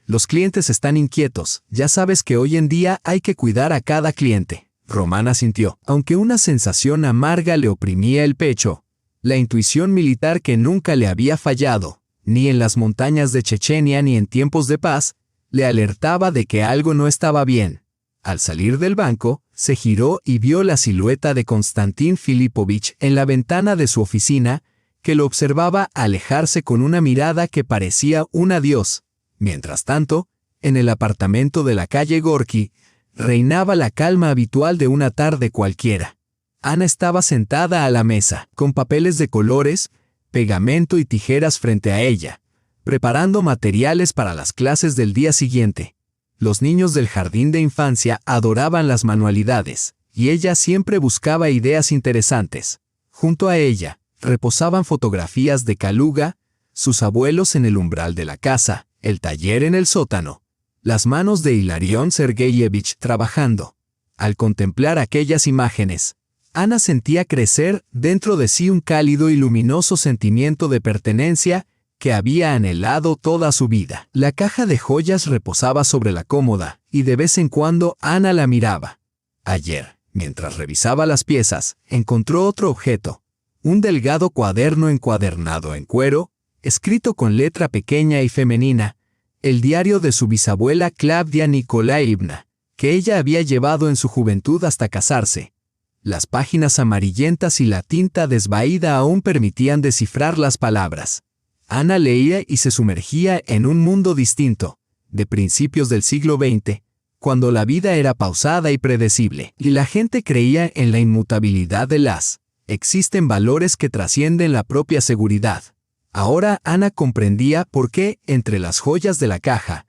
Los clientes están inquietos, ya sabes que hoy en día hay que cuidar a cada cliente. Román asintió, aunque una sensación amarga le oprimía el pecho. La intuición militar que nunca le había fallado, ni en las montañas de Chechenia ni en tiempos de paz, le alertaba de que algo no estaba bien. Al salir del banco, se giró y vio la silueta de Konstantin Filipovich en la ventana de su oficina, que lo observaba alejarse con una mirada que parecía un adiós. Mientras tanto, en el apartamento de la calle Gorky, reinaba la calma habitual de una tarde cualquiera. Ana estaba sentada a la mesa, con papeles de colores, pegamento y tijeras frente a ella, preparando materiales para las clases del día siguiente. Los niños del jardín de infancia adoraban las manualidades, y ella siempre buscaba ideas interesantes. Junto a ella, reposaban fotografías de Kaluga, sus abuelos en el umbral de la casa, el taller en el sótano, las manos de Hilarión Sergeyevich trabajando. Al contemplar aquellas imágenes, Ana sentía crecer dentro de sí un cálido y luminoso sentimiento de pertenencia que había anhelado toda su vida. La caja de joyas reposaba sobre la cómoda, y de vez en cuando Ana la miraba. Ayer, mientras revisaba las piezas, encontró otro objeto, un delgado cuaderno encuadernado en cuero, escrito con letra pequeña y femenina, el diario de su bisabuela Klavdia Nikolaevna, que ella había llevado en su juventud hasta casarse. Las páginas amarillentas y la tinta desvaída aún permitían descifrar las palabras. Ana leía y se sumergía en un mundo distinto, de principios del siglo XX, cuando la vida era pausada y predecible, y la gente creía en la inmutabilidad de las. Existen valores que trascienden la propia seguridad. Ahora Ana comprendía por qué, entre las joyas de la caja,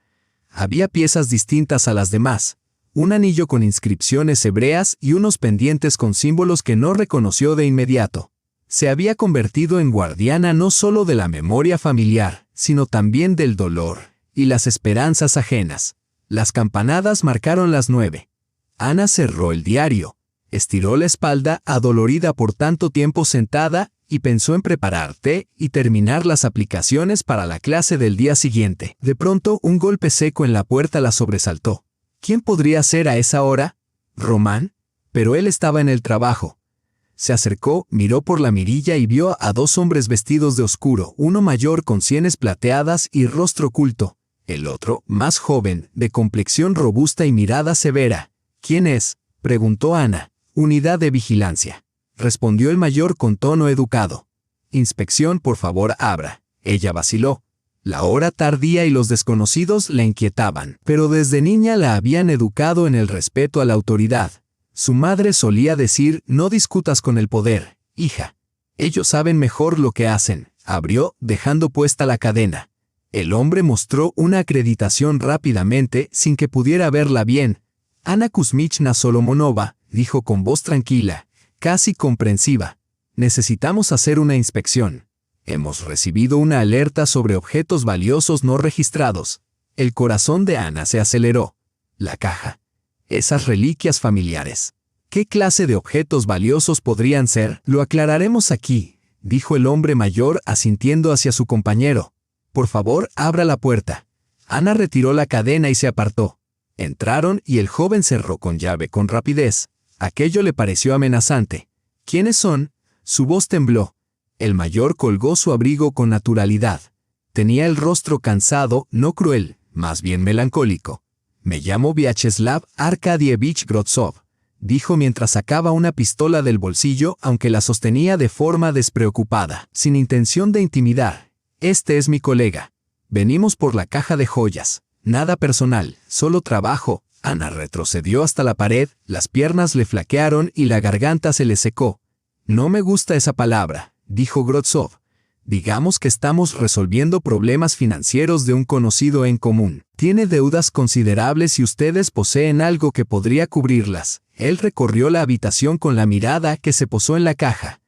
había piezas distintas a las demás, un anillo con inscripciones hebreas y unos pendientes con símbolos que no reconoció de inmediato. Se había convertido en guardiana no solo de la memoria familiar, sino también del dolor y las esperanzas ajenas. Las campanadas marcaron las 9. Ana cerró el diario, estiró la espalda adolorida por tanto tiempo sentada y pensó en preparar té y terminar las aplicaciones para la clase del día siguiente. De pronto, un golpe seco en la puerta la sobresaltó. ¿Quién podría ser a esa hora? ¿Román? Pero él estaba en el trabajo. Se acercó, miró por la mirilla y vio a dos hombres vestidos de oscuro, uno mayor con sienes plateadas y rostro oculto, el otro, más joven, de complexión robusta y mirada severa. ¿Quién es?, preguntó Ana. Unidad de vigilancia, respondió el mayor con tono educado. Inspección, por favor, abra. Ella vaciló. La hora tardía y los desconocidos la inquietaban, pero desde niña la habían educado en el respeto a la autoridad. Su madre solía decir: no discutas con el poder, hija. Ellos saben mejor lo que hacen. Abrió, dejando puesta la cadena. El hombre mostró una acreditación rápidamente, sin que pudiera verla bien. Ana Kuzmichna Solomonova, dijo con voz tranquila, casi comprensiva. Necesitamos hacer una inspección. Hemos recibido una alerta sobre objetos valiosos no registrados. El corazón de Ana se aceleró. La caja. Esas reliquias familiares. ¿Qué clase de objetos valiosos podrían ser? Lo aclararemos aquí, dijo el hombre mayor asintiendo hacia su compañero. Por favor, abra la puerta. Ana retiró la cadena y se apartó. Entraron y el joven cerró con llave con rapidez. Aquello le pareció amenazante. ¿Quiénes son? Su voz tembló. El mayor colgó su abrigo con naturalidad. Tenía el rostro cansado, no cruel, más bien melancólico. Me llamo Vyacheslav Arkadievich Grodzov, dijo mientras sacaba una pistola del bolsillo, aunque la sostenía de forma despreocupada, sin intención de intimidar. Este es mi colega. Venimos por la caja de joyas. Nada personal, solo trabajo. Ana retrocedió hasta la pared, las piernas le flaquearon y la garganta se le secó. No me gusta esa palabra, dijo Grodzov. Digamos que estamos resolviendo problemas financieros de un conocido en común. Tiene deudas considerables y ustedes poseen algo que podría cubrirlas. Él recorrió la habitación con la mirada que se posó en la caja.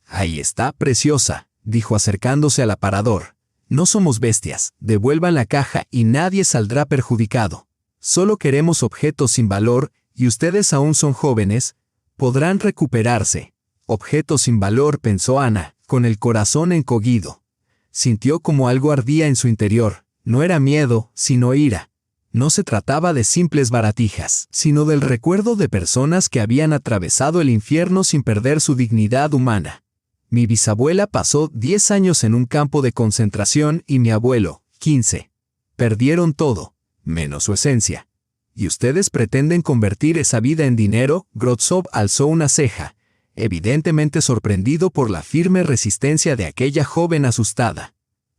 Ahí está, preciosa, dijo acercándose al aparador. No somos bestias, devuelvan la caja y nadie saldrá perjudicado. Solo queremos objetos sin valor, y ustedes aún son jóvenes, podrán recuperarse. Objetos sin valor, pensó Ana, con el corazón encogido. Sintió como algo ardía en su interior. No era miedo, sino ira. No se trataba de simples baratijas, sino del recuerdo de personas que habían atravesado el infierno sin perder su dignidad humana. Mi bisabuela pasó 10 años en un campo de concentración y mi abuelo, 15. Perdieron todo, menos su esencia. ¿Y ustedes pretenden convertir esa vida en dinero? Grotzov alzó una ceja, evidentemente sorprendido por la firme resistencia de aquella joven asustada.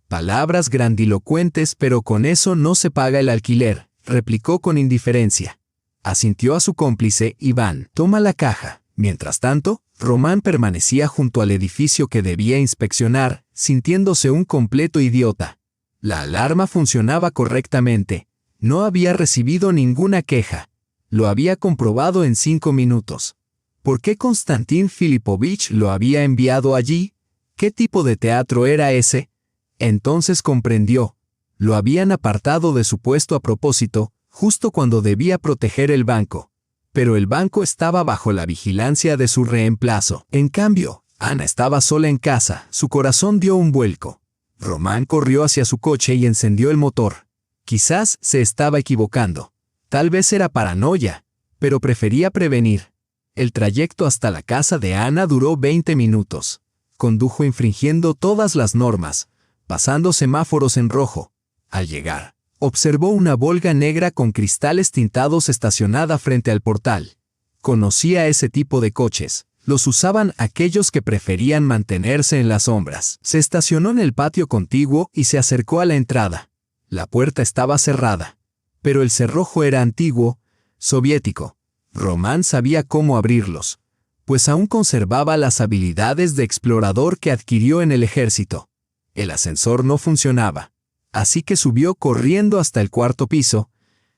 Palabras grandilocuentes, pero con eso no se paga el alquiler, replicó con indiferencia. Asintió a su cómplice, Iván. Toma la caja. Mientras tanto, Román permanecía junto al edificio que debía inspeccionar, sintiéndose un completo idiota. La alarma funcionaba correctamente. No había recibido ninguna queja. Lo había comprobado en 5 minutos. ¿Por qué Konstantin Filipovich lo había enviado allí? ¿Qué tipo de teatro era ese? Entonces comprendió. Lo habían apartado de su puesto a propósito, justo cuando debía proteger el banco. Pero el banco estaba bajo la vigilancia de su reemplazo. En cambio, Ana estaba sola en casa, su corazón dio un vuelco. Román corrió hacia su coche y encendió el motor. Quizás se estaba equivocando. Tal vez era paranoia, pero prefería prevenir. El trayecto hasta la casa de Ana duró 20 minutos. Condujo infringiendo todas las normas, pasando semáforos en rojo. Al llegar, observó una Volga negra con cristales tintados estacionada frente al portal. Conocía ese tipo de coches. Los usaban aquellos que preferían mantenerse en las sombras. Se estacionó en el patio contiguo y se acercó a la entrada. La puerta estaba cerrada, pero el cerrojo era antiguo, soviético. Román sabía cómo abrirlos, pues aún conservaba las habilidades de explorador que adquirió en el ejército. El ascensor no funcionaba, así que subió corriendo hasta el 4º piso.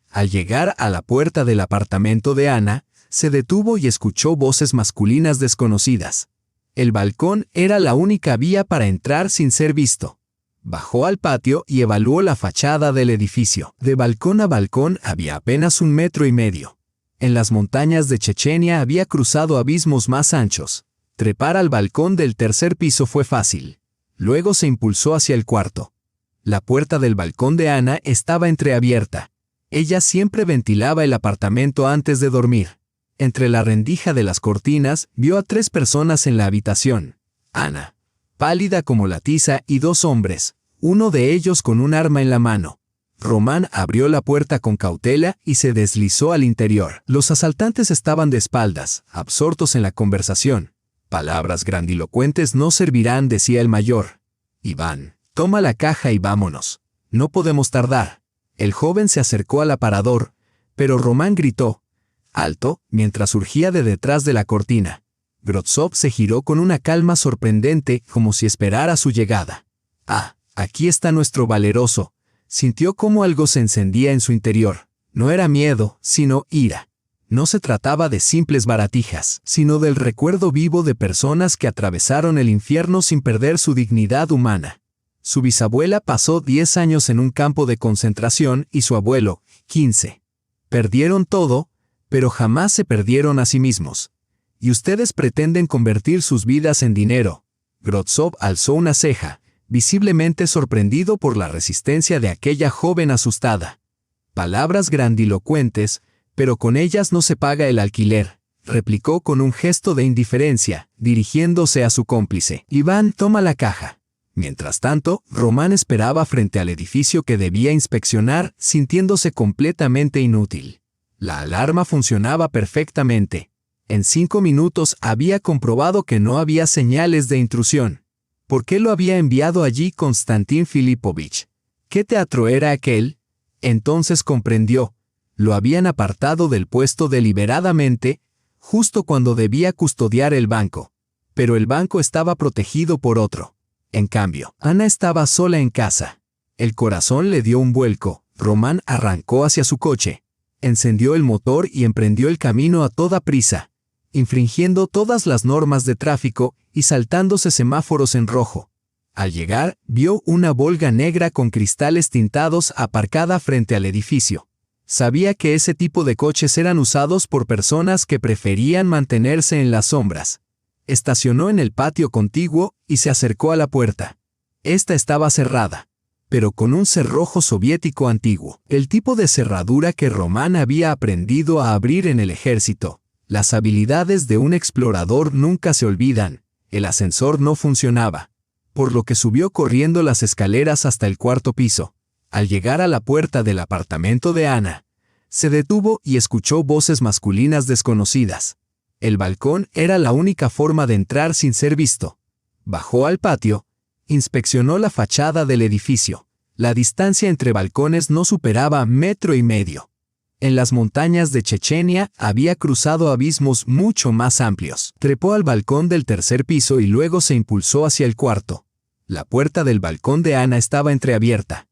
Al llegar a la puerta del apartamento de Ana, se detuvo y escuchó voces masculinas desconocidas. El balcón era la única vía para entrar sin ser visto. Bajó al patio y evaluó la fachada del edificio. De balcón a balcón había apenas 1,5 metros. En las montañas de Chechenia había cruzado abismos más anchos. Trepar al balcón del 3er piso fue fácil. Luego se impulsó hacia el 4º. La puerta del balcón de Ana estaba entreabierta. Ella siempre ventilaba el apartamento antes de dormir. Entre la rendija de las cortinas, vio a 3 personas en la habitación. Ana, pálida como la tiza, y 2 hombres, uno de ellos con un arma en la mano. Román abrió la puerta con cautela y se deslizó al interior. Los asaltantes estaban de espaldas, absortos en la conversación. Palabras grandilocuentes no servirán, decía el mayor. Iván, toma la caja y vámonos. No podemos tardar. El joven se acercó al aparador, pero Román gritó, alto, mientras surgía de detrás de la cortina. Grotzov se giró con una calma sorprendente, como si esperara su llegada. Ah, aquí está nuestro valeroso. Sintió cómo algo se encendía en su interior. No era miedo, sino ira. No se trataba de simples baratijas, sino del recuerdo vivo de personas que atravesaron el infierno sin perder su dignidad humana. Su bisabuela pasó 10 años en un campo de concentración y su abuelo, 15. Perdieron todo, pero jamás se perdieron a sí mismos. ¿Y ustedes pretenden convertir sus vidas en dinero? Grotzov alzó una ceja, visiblemente sorprendido por la resistencia de aquella joven asustada. Palabras grandilocuentes, pero con ellas no se paga el alquiler, replicó con un gesto de indiferencia, dirigiéndose a su cómplice. Iván, toma la caja. Mientras tanto, Román esperaba frente al edificio que debía inspeccionar, sintiéndose completamente inútil. La alarma funcionaba perfectamente. En 5 minutos había comprobado que no había señales de intrusión. ¿Por qué lo había enviado allí Konstantin Filipovich? ¿Qué teatro era aquel? Entonces comprendió. Lo habían apartado del puesto deliberadamente, justo cuando debía custodiar el banco. Pero el banco estaba protegido por otro. En cambio, Ana estaba sola en casa. El corazón le dio un vuelco. Román arrancó hacia su coche, encendió el motor y emprendió el camino a toda prisa, infringiendo todas las normas de tráfico y saltándose semáforos en rojo. Al llegar, vio una Volga negra con cristales tintados aparcada frente al edificio. Sabía que ese tipo de coches eran usados por personas que preferían mantenerse en las sombras. Estacionó en el patio contiguo y se acercó a la puerta. Esta estaba cerrada, pero con un cerrojo soviético antiguo, el tipo de cerradura que Román había aprendido a abrir en el ejército. Las habilidades de un explorador nunca se olvidan. El ascensor no funcionaba, por lo que subió corriendo las escaleras hasta el cuarto piso. Al llegar a la puerta del apartamento de Ana, se detuvo y escuchó voces masculinas desconocidas. El balcón era la única forma de entrar sin ser visto. Bajó al patio, inspeccionó la fachada del edificio. La distancia entre balcones no superaba 1,5 metros. En las montañas de Chechenia había cruzado abismos mucho más amplios. Trepó al balcón del tercer piso y luego se impulsó hacia el cuarto. La puerta del balcón de Ana estaba entreabierta.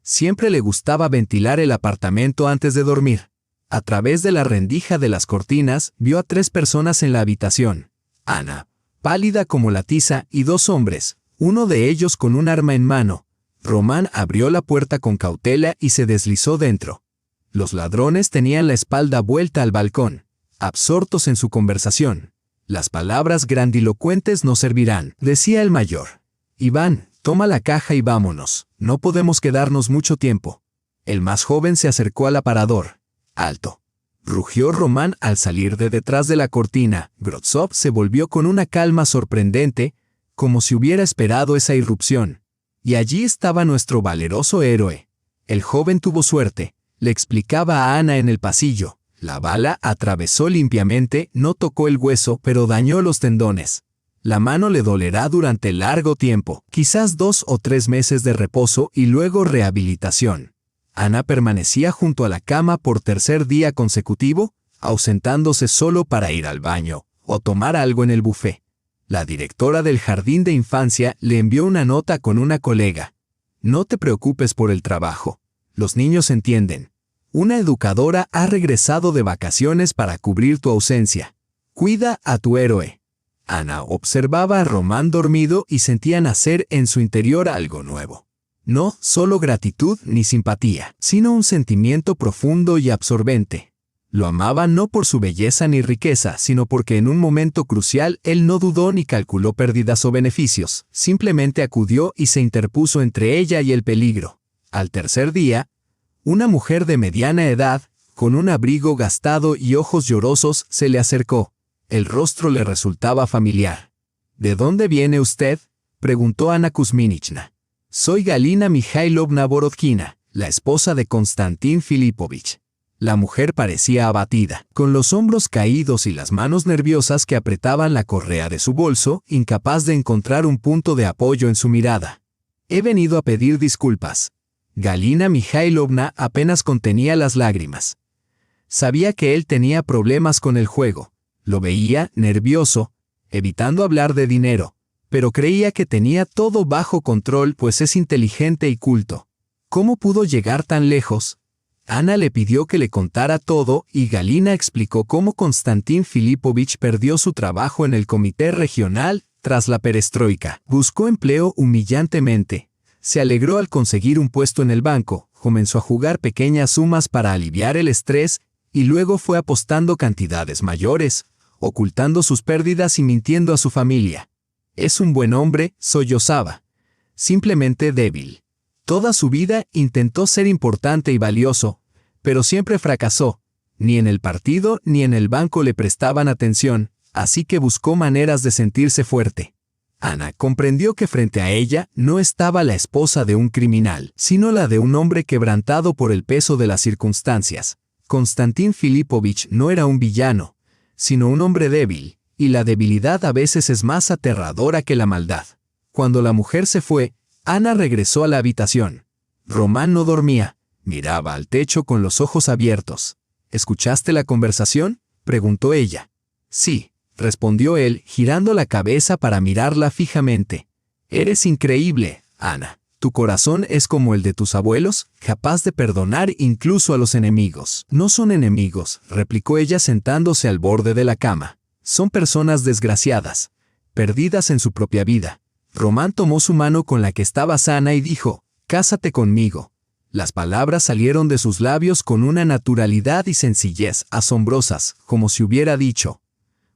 Siempre le gustaba ventilar el apartamento antes de dormir. A través de la rendija de las cortinas vio a 3 personas en la habitación. Ana, pálida como la tiza, y 2 hombres, uno de ellos con un arma en mano. Román abrió la puerta con cautela y se deslizó dentro. Los ladrones tenían la espalda vuelta al balcón, absortos en su conversación. Las palabras grandilocuentes no servirán, decía el mayor. Iván, toma la caja y vámonos, no podemos quedarnos mucho tiempo. El más joven se acercó al aparador. Alto, rugió Román al salir de detrás de la cortina. Grotsov se volvió con una calma sorprendente, como si hubiera esperado esa irrupción. Y allí estaba nuestro valeroso héroe. El joven tuvo suerte, le explicaba a Ana en el pasillo. La bala atravesó limpiamente, no tocó el hueso, pero dañó los tendones. La mano le dolerá durante largo tiempo, quizás 2 o 3 meses de reposo y luego rehabilitación. Ana permanecía junto a la cama por tercer día consecutivo, ausentándose solo para ir al baño o tomar algo en el buffet. La directora del jardín de infancia le envió una nota con una colega. No te preocupes por el trabajo. Los niños entienden. Una educadora ha regresado de vacaciones para cubrir tu ausencia. Cuida a tu héroe. Ana observaba a Román dormido y sentía nacer en su interior algo nuevo. No solo gratitud ni simpatía, sino un sentimiento profundo y absorbente. Lo amaba no por su belleza ni riqueza, sino porque en un momento crucial él no dudó ni calculó pérdidas o beneficios, simplemente acudió y se interpuso entre ella y el peligro. Al tercer día, una mujer de mediana edad, con un abrigo gastado y ojos llorosos, se le acercó. El rostro le resultaba familiar. ¿De dónde viene usted?, preguntó Ana Kuzminichna. Soy Galina Mikhailovna Borodkina, la esposa de Konstantin Filipovich. La mujer parecía abatida, con los hombros caídos y las manos nerviosas que apretaban la correa de su bolso, incapaz de encontrar un punto de apoyo en su mirada. He venido a pedir disculpas. Galina Mikhailovna apenas contenía las lágrimas. Sabía que él tenía problemas con el juego. Lo veía nervioso, evitando hablar de dinero, pero creía que tenía todo bajo control pues es inteligente y culto. ¿Cómo pudo llegar tan lejos? Ana le pidió que le contara todo y Galina explicó cómo Konstantin Filipovich perdió su trabajo en el comité regional tras la perestroika. Buscó empleo humillantemente. Se alegró al conseguir un puesto en el banco, comenzó a jugar pequeñas sumas para aliviar el estrés y luego fue apostando cantidades mayores, ocultando sus pérdidas y mintiendo a su familia. Es un buen hombre, sollozaba. Simplemente débil. Toda su vida intentó ser importante y valioso, pero siempre fracasó. Ni en el partido ni en el banco le prestaban atención, así que buscó maneras de sentirse fuerte. Ana comprendió que frente a ella no estaba la esposa de un criminal, sino la de un hombre quebrantado por el peso de las circunstancias. Konstantin Filipovich no era un villano, sino un hombre débil, y la debilidad a veces es más aterradora que la maldad. Cuando la mujer se fue, Ana regresó a la habitación. Román no dormía, miraba al techo con los ojos abiertos. ¿Escuchaste la conversación?, preguntó ella. Sí, respondió él, girando la cabeza para mirarla fijamente. Eres increíble, Ana. Tu corazón es como el de tus abuelos, capaz de perdonar incluso a los enemigos. No son enemigos, replicó ella sentándose al borde de la cama. Son personas desgraciadas, perdidas en su propia vida. Román tomó su mano con la que estaba sana y dijo, «Cásate conmigo». Las palabras salieron de sus labios con una naturalidad y sencillez asombrosas, como si hubiera dicho,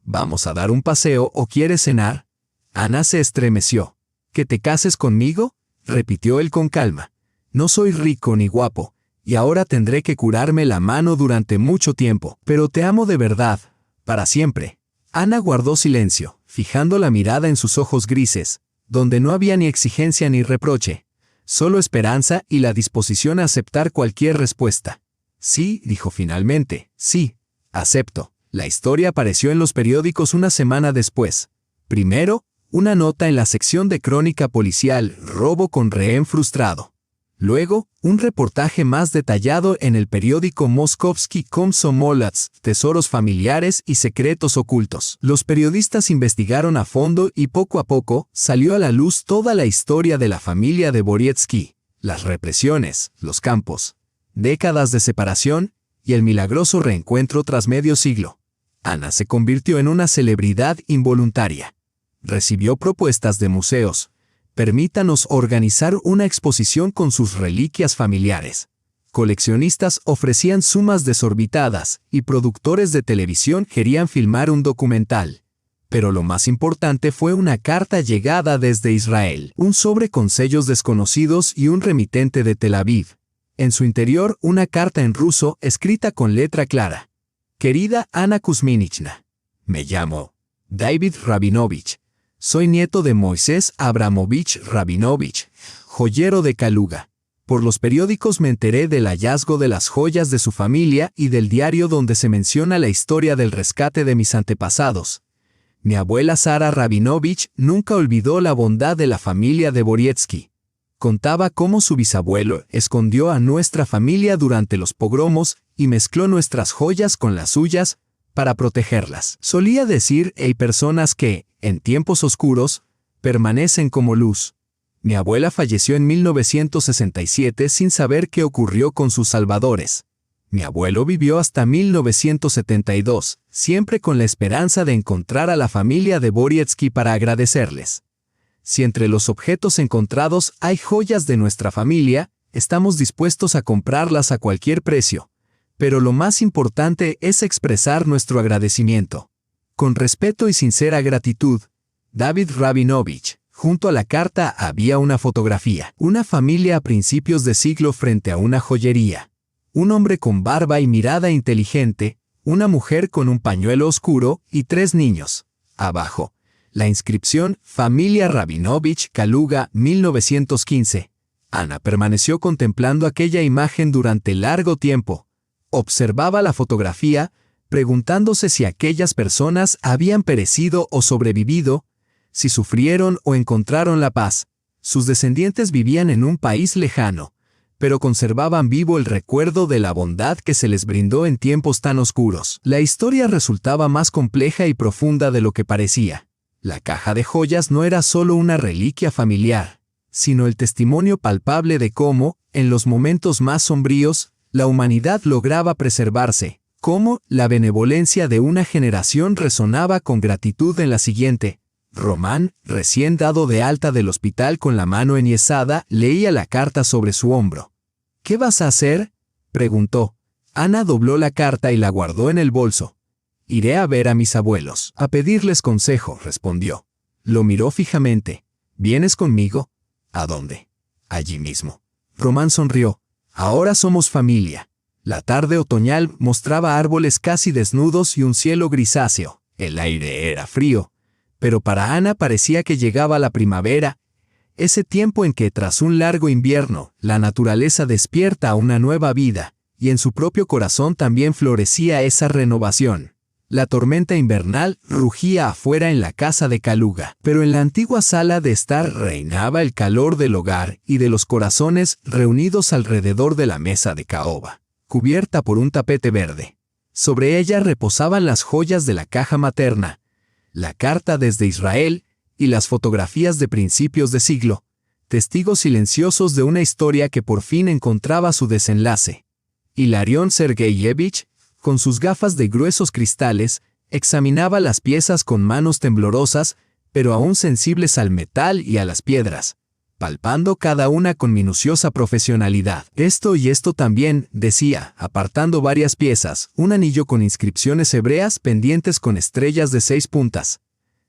«¿Vamos a dar un paseo o quieres cenar?» Ana se estremeció. «¿Que te cases conmigo?», repitió él con calma. «No soy rico ni guapo, y ahora tendré que curarme la mano durante mucho tiempo, pero te amo de verdad, para siempre». Ana guardó silencio, fijando la mirada en sus ojos grises, donde no había ni exigencia ni reproche, solo esperanza y la disposición a aceptar cualquier respuesta. «Sí», dijo finalmente, «sí, acepto». La historia apareció en los periódicos una semana después. Primero, una nota en la sección de crónica policial, robo con rehén frustrado. Luego, un reportaje más detallado en el periódico Moskovsky Komsomolets, tesoros familiares y secretos ocultos. Los periodistas investigaron a fondo y poco a poco salió a la luz toda la historia de la familia de Borietsky, las represiones, los campos, décadas de separación y el milagroso reencuentro tras medio siglo. Ana se convirtió en una celebridad involuntaria. Recibió propuestas de museos. «Permítanos organizar una exposición con sus reliquias familiares». Coleccionistas ofrecían sumas desorbitadas y productores de televisión querían filmar un documental. Pero lo más importante fue una carta llegada desde Israel, un sobre con sellos desconocidos y un remitente de Tel Aviv. En su interior, una carta en ruso escrita con letra clara. «Querida Ana Kuzminichna, me llamo David Rabinovich. Soy nieto de Moisés Abramovich Rabinovich, joyero de Kaluga. Por los periódicos me enteré del hallazgo de las joyas de su familia y del diario donde se menciona la historia del rescate de mis antepasados. Mi abuela Sara Rabinovich nunca olvidó la bondad de la familia de Borietsky. Contaba cómo su bisabuelo escondió a nuestra familia durante los pogromos y mezcló nuestras joyas con las suyas para protegerlas. Solía decir, hay personas que, en tiempos oscuros, permanecen como luz. Mi abuela falleció en 1967 sin saber qué ocurrió con sus salvadores. Mi abuelo vivió hasta 1972, siempre con la esperanza de encontrar a la familia de Borietsky para agradecerles. Si entre los objetos encontrados hay joyas de nuestra familia, estamos dispuestos a comprarlas a cualquier precio. Pero lo más importante es expresar nuestro agradecimiento. Con respeto y sincera gratitud, David Rabinovich». Junto a la carta había una fotografía. Una familia a principios de siglo frente a una joyería. Un hombre con barba y mirada inteligente, una mujer con un pañuelo oscuro y 3 niños. Abajo, la inscripción «Familia Rabinovich, Kaluga, 1915». Ana permaneció contemplando aquella imagen durante largo tiempo. Observaba la fotografía, preguntándose si aquellas personas habían perecido o sobrevivido, si sufrieron o encontraron la paz. Sus descendientes vivían en un país lejano, pero conservaban vivo el recuerdo de la bondad que se les brindó en tiempos tan oscuros. La historia resultaba más compleja y profunda de lo que parecía. La caja de joyas no era solo una reliquia familiar, sino el testimonio palpable de cómo, en los momentos más sombríos, la humanidad lograba preservarse, cómo la benevolencia de una generación resonaba con gratitud en la siguiente. Román, recién dado de alta del hospital con la mano enyesada, leía la carta sobre su hombro. «¿Qué vas a hacer?», preguntó. Ana dobló la carta y la guardó en el bolso. «Iré a ver a mis abuelos, a pedirles consejo», respondió. Lo miró fijamente. «¿Vienes conmigo?». «¿A dónde?». «Allí mismo». Román sonrió. «Ahora somos familia». La tarde otoñal mostraba árboles casi desnudos y un cielo grisáceo. El aire era frío. Pero para Ana parecía que llegaba la primavera, ese tiempo en que tras un largo invierno, la naturaleza despierta a una nueva vida, y en su propio corazón también florecía esa renovación. La tormenta invernal rugía afuera en la casa de Kaluga, pero en la antigua sala de estar reinaba el calor del hogar y de los corazones reunidos alrededor de la mesa de caoba, cubierta por un tapete verde. Sobre ella reposaban las joyas de la caja materna, la carta desde Israel y las fotografías de principios de siglo, testigos silenciosos de una historia que por fin encontraba su desenlace. Hilarión Sergeyevich, con sus gafas de gruesos cristales, examinaba las piezas con manos temblorosas, pero aún sensibles al metal y a las piedras, palpando cada una con minuciosa profesionalidad. Esto y esto también, decía, apartando varias piezas, un anillo con inscripciones hebreas pendientes con estrellas de 6 puntas.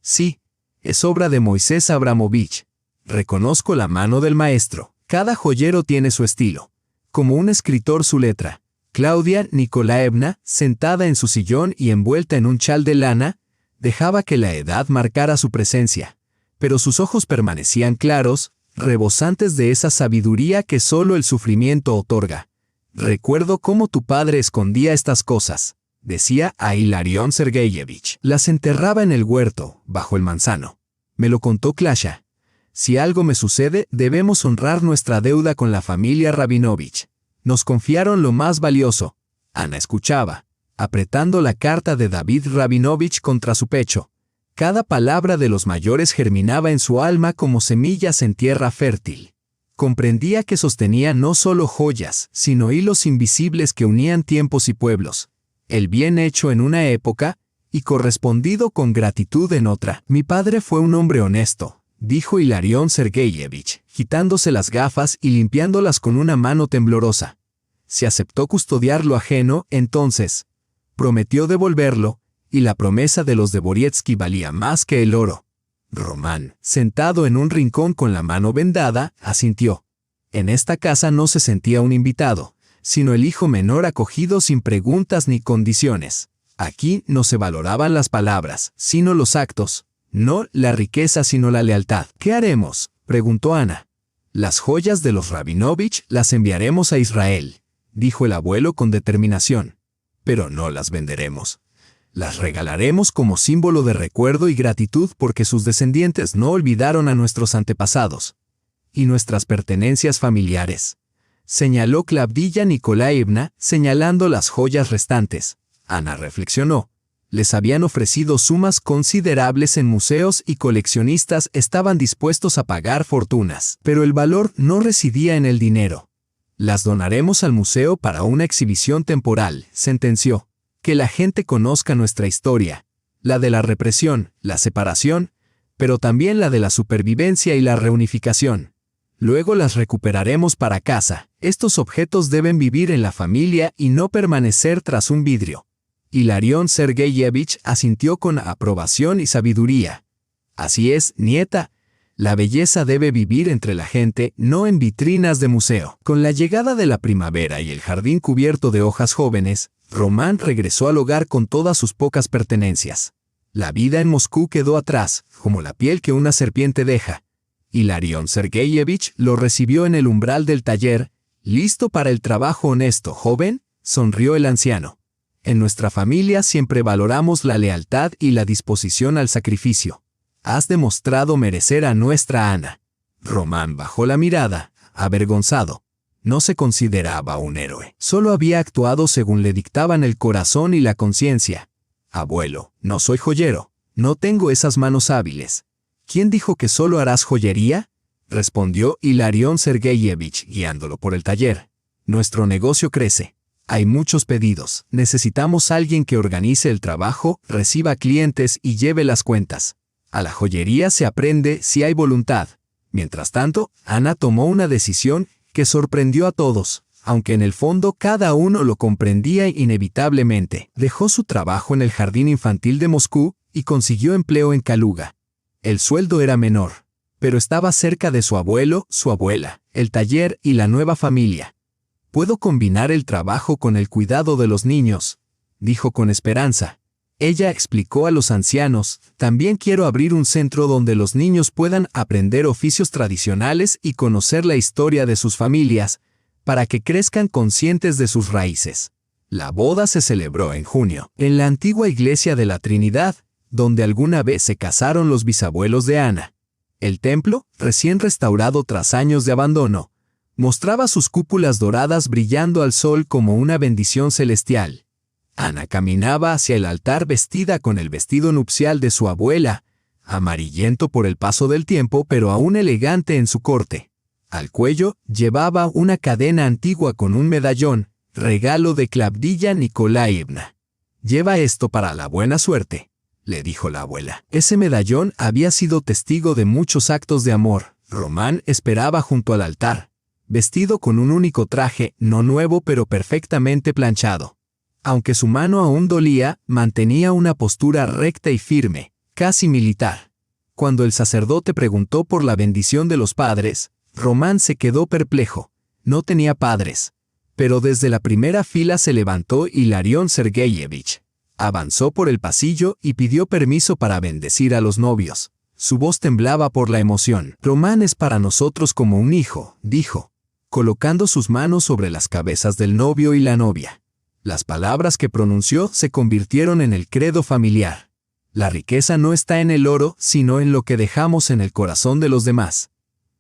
Sí, es obra de Moisés Abramovich. Reconozco la mano del maestro. Cada joyero tiene su estilo. Como un escritor su letra. Claudia Nikolaevna, sentada en su sillón y envuelta en un chal de lana, dejaba que la edad marcara su presencia, pero sus ojos permanecían claros, rebosantes de esa sabiduría que solo el sufrimiento otorga. Recuerdo cómo tu padre escondía estas cosas, decía a Hilarión Sergeyevich. Las enterraba en el huerto, bajo el manzano. Me lo contó Klasha. Si algo me sucede, debemos honrar nuestra deuda con la familia Rabinovich. Nos confiaron lo más valioso. Ana escuchaba, apretando la carta de David Rabinovich contra su pecho. Cada palabra de los mayores germinaba en su alma como semillas en tierra fértil. Comprendía que sostenía no solo joyas, sino hilos invisibles que unían tiempos y pueblos. El bien hecho en una época y correspondido con gratitud en otra. Mi padre fue un hombre honesto, dijo Hilarión Sergeyevich, quitándose las gafas y limpiándolas con una mano temblorosa. Si aceptó custodiar lo ajeno, entonces prometió devolverlo, y la promesa de los Dvorietsky valía más que el oro. Román, sentado en un rincón con la mano vendada, asintió. En esta casa no se sentía un invitado, sino el hijo menor acogido sin preguntas ni condiciones. Aquí no se valoraban las palabras, sino los actos. No la riqueza sino la lealtad. ¿Qué haremos?, preguntó Ana. Las joyas de los Rabinovich las enviaremos a Israel, dijo el abuelo con determinación. Pero no las venderemos. Las regalaremos como símbolo de recuerdo y gratitud porque sus descendientes no olvidaron a nuestros antepasados. Y nuestras pertenencias familiares. Señaló Klavdilla Nikolaevna, señalando las joyas restantes. Ana reflexionó. Les habían ofrecido sumas considerables en museos y coleccionistas estaban dispuestos a pagar fortunas. Pero el valor no residía en el dinero. Las donaremos al museo para una exhibición temporal, sentenció. Que la gente conozca nuestra historia, la de la represión, la separación, pero también la de la supervivencia y la reunificación. Luego las recuperaremos para casa. Estos objetos deben vivir en la familia y no permanecer tras un vidrio. Hilarión Sergeyevich asintió con aprobación y sabiduría. Así es, nieta. La belleza debe vivir entre la gente, no en vitrinas de museo. Con la llegada de la primavera y el jardín cubierto de hojas jóvenes, Román regresó al hogar con todas sus pocas pertenencias. La vida en Moscú quedó atrás, como la piel que una serpiente deja. Hilarión Sergeyevich lo recibió en el umbral del taller. ¿Listo para el trabajo honesto, joven?, sonrió el anciano. En nuestra familia siempre valoramos la lealtad y la disposición al sacrificio. Has demostrado merecer a nuestra Ana. Román bajó la mirada, avergonzado. No se consideraba un héroe. Solo había actuado según le dictaban el corazón y la conciencia. Abuelo, no soy joyero. No tengo esas manos hábiles. ¿Quién dijo que solo harás joyería?, respondió Hilarión Sergeyevich, guiándolo por el taller. Nuestro negocio crece. Hay muchos pedidos. Necesitamos alguien que organice el trabajo, reciba clientes y lleve las cuentas. A la joyería se aprende si hay voluntad. Mientras tanto, Ana tomó una decisión que sorprendió a todos, aunque en el fondo cada uno lo comprendía inevitablemente. Dejó su trabajo en el jardín infantil de Moscú y consiguió empleo en Kaluga. El sueldo era menor, pero estaba cerca de su abuelo, su abuela, el taller y la nueva familia. Puedo combinar el trabajo con el cuidado de los niños, dijo con esperanza. Ella explicó a los ancianos, también quiero abrir un centro donde los niños puedan aprender oficios tradicionales y conocer la historia de sus familias, para que crezcan conscientes de sus raíces. La boda se celebró en junio, en la antigua iglesia de la Trinidad, donde alguna vez se casaron los bisabuelos de Ana. El templo, recién restaurado tras años de abandono, mostraba sus cúpulas doradas brillando al sol como una bendición celestial. Ana caminaba hacia el altar vestida con el vestido nupcial de su abuela, amarillento por el paso del tiempo pero aún elegante en su corte. Al cuello llevaba una cadena antigua con un medallón, regalo de Klavdilla Nikolaevna. «Lleva esto para la buena suerte», le dijo la abuela. Ese medallón había sido testigo de muchos actos de amor. Román esperaba junto al altar, vestido con un único traje, no nuevo pero perfectamente planchado. Aunque su mano aún dolía, mantenía una postura recta y firme, casi militar. Cuando el sacerdote preguntó por la bendición de los padres, Román se quedó perplejo. No tenía padres. Pero desde la primera fila se levantó Hilarión Sergeyevich. Avanzó por el pasillo y pidió permiso para bendecir a los novios. Su voz temblaba por la emoción. «Román es para nosotros como un hijo», dijo, colocando sus manos sobre las cabezas del novio y la novia. Las palabras que pronunció se convirtieron en el credo familiar. La riqueza no está en el oro, sino en lo que dejamos en el corazón de los demás.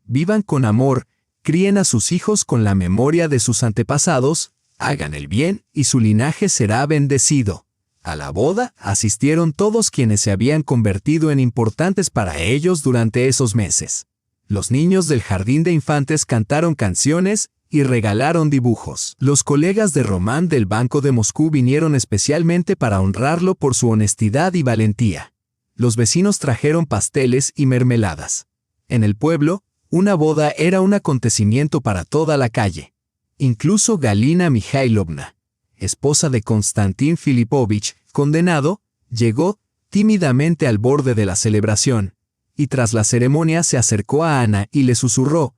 Vivan con amor, críen a sus hijos con la memoria de sus antepasados, hagan el bien y su linaje será bendecido. A la boda asistieron todos quienes se habían convertido en importantes para ellos durante esos meses. Los niños del jardín de infantes cantaron canciones y regalaron dibujos. Los colegas de Román del Banco de Moscú vinieron especialmente para honrarlo por su honestidad y valentía. Los vecinos trajeron pasteles y mermeladas. En el pueblo, una boda era un acontecimiento para toda la calle. Incluso Galina Mikhailovna, esposa de Konstantin Filipovich, condenado, llegó tímidamente al borde de la celebración, y tras la ceremonia se acercó a Ana y le susurró: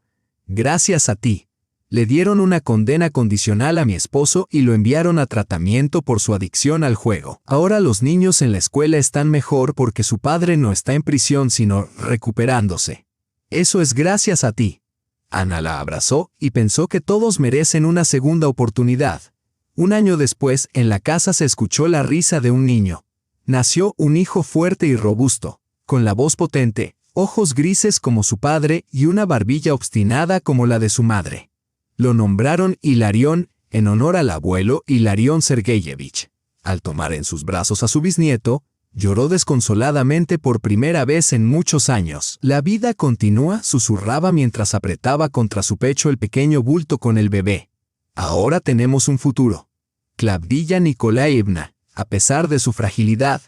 «Gracias a ti. Le dieron una condena condicional a mi esposo y lo enviaron a tratamiento por su adicción al juego. Ahora los niños en la escuela están mejor porque su padre no está en prisión sino recuperándose. Eso es gracias a ti». Ana la abrazó y pensó que todos merecen una segunda oportunidad. Un año después, en la casa se escuchó la risa de un niño. Nació un hijo fuerte y robusto, con la voz potente, ojos grises como su padre y una barbilla obstinada como la de su madre. Lo nombraron Hilarión en honor al abuelo Hilarión Sergeyevich. Al tomar en sus brazos a su bisnieto, lloró desconsoladamente por primera vez en muchos años. «La vida continúa», susurraba mientras apretaba contra su pecho el pequeño bulto con el bebé. «Ahora tenemos un futuro». Klavdilla Nikolaevna, a pesar de su fragilidad,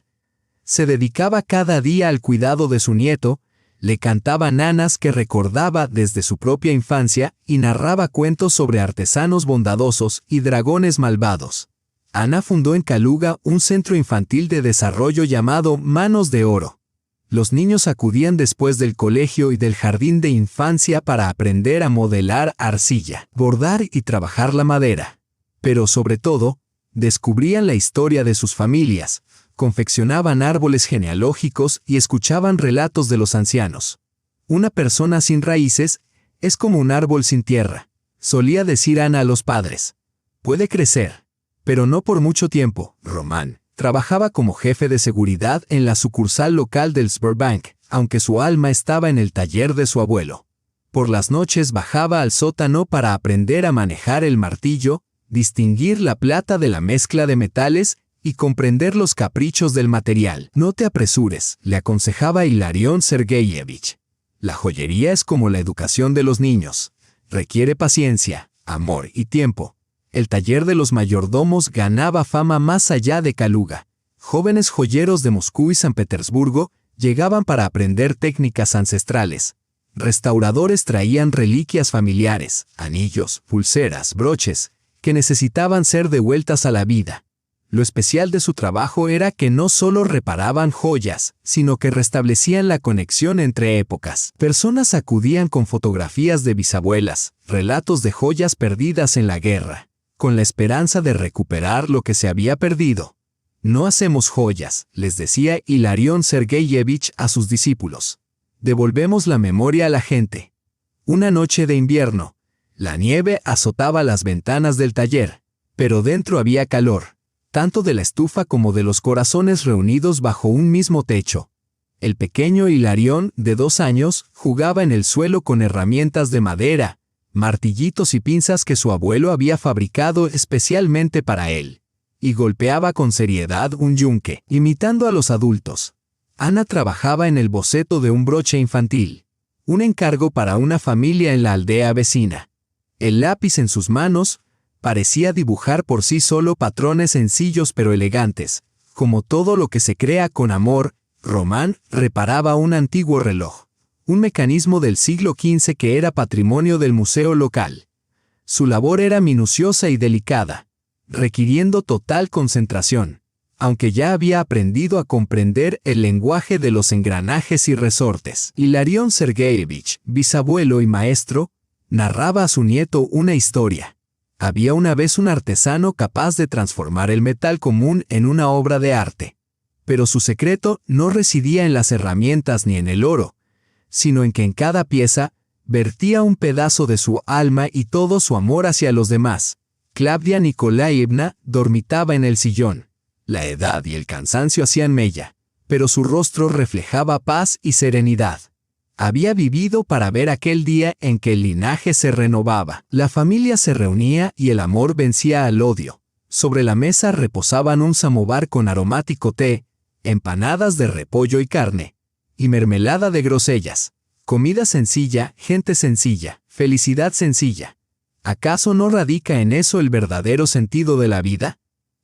se dedicaba cada día al cuidado de su nieto, le cantaba nanas que recordaba desde su propia infancia y narraba cuentos sobre artesanos bondadosos y dragones malvados. Ana fundó en Kaluga un centro infantil de desarrollo llamado Manos de Oro. Los niños acudían después del colegio y del jardín de infancia para aprender a modelar arcilla, bordar y trabajar la madera. Pero sobre todo, descubrían la historia de sus familias, confeccionaban árboles genealógicos y escuchaban relatos de los ancianos. «Una persona sin raíces es como un árbol sin tierra», solía decir Ana a los padres. «Puede crecer, pero no por mucho tiempo». Román trabajaba como jefe de seguridad en la sucursal local del Sberbank, aunque su alma estaba en el taller de su abuelo. Por las noches bajaba al sótano para aprender a manejar el martillo, distinguir la plata de la mezcla de metales y comprender los caprichos del material. «No te apresures», le aconsejaba Hilarión Sergeyevich. «La joyería es como la educación de los niños. Requiere paciencia, amor y tiempo». El taller de los mayordomos ganaba fama más allá de Kaluga. Jóvenes joyeros de Moscú y San Petersburgo llegaban para aprender técnicas ancestrales. Restauradores traían reliquias familiares, anillos, pulseras, broches, que necesitaban ser devueltas a la vida. Lo especial de su trabajo era que no solo reparaban joyas, sino que restablecían la conexión entre épocas. Personas acudían con fotografías de bisabuelas, relatos de joyas perdidas en la guerra, con la esperanza de recuperar lo que se había perdido. «No hacemos joyas», les decía Hilarión Sergeyevich a sus discípulos. «Devolvemos la memoria a la gente». Una noche de invierno, la nieve azotaba las ventanas del taller, pero dentro había calor, tanto de la estufa como de los corazones reunidos bajo un mismo techo. El pequeño Hilarión, de 2 años, jugaba en el suelo con herramientas de madera, martillitos y pinzas que su abuelo había fabricado especialmente para él, y golpeaba con seriedad un yunque, imitando a los adultos. Ana trabajaba en el boceto de un broche infantil, un encargo para una familia en la aldea vecina. El lápiz en sus manos parecía dibujar por sí solo patrones sencillos pero elegantes. Como todo lo que se crea con amor, Román reparaba un antiguo reloj, un mecanismo del siglo XV que era patrimonio del museo local. Su labor era minuciosa y delicada, requiriendo total concentración, aunque ya había aprendido a comprender el lenguaje de los engranajes y resortes. Hilarión Sergeyevich, bisabuelo y maestro, narraba a su nieto una historia. Había una vez un artesano capaz de transformar el metal común en una obra de arte. Pero su secreto no residía en las herramientas ni en el oro, sino en que en cada pieza vertía un pedazo de su alma y todo su amor hacia los demás. Claudia Nikolaevna dormitaba en el sillón. La edad y el cansancio hacían mella, pero su rostro reflejaba paz y serenidad. Había vivido para ver aquel día en que el linaje se renovaba. La familia se reunía y el amor vencía al odio. Sobre la mesa reposaban un samovar con aromático té, empanadas de repollo y carne, y mermelada de grosellas. Comida sencilla, gente sencilla, felicidad sencilla. ¿Acaso no radica en eso el verdadero sentido de la vida?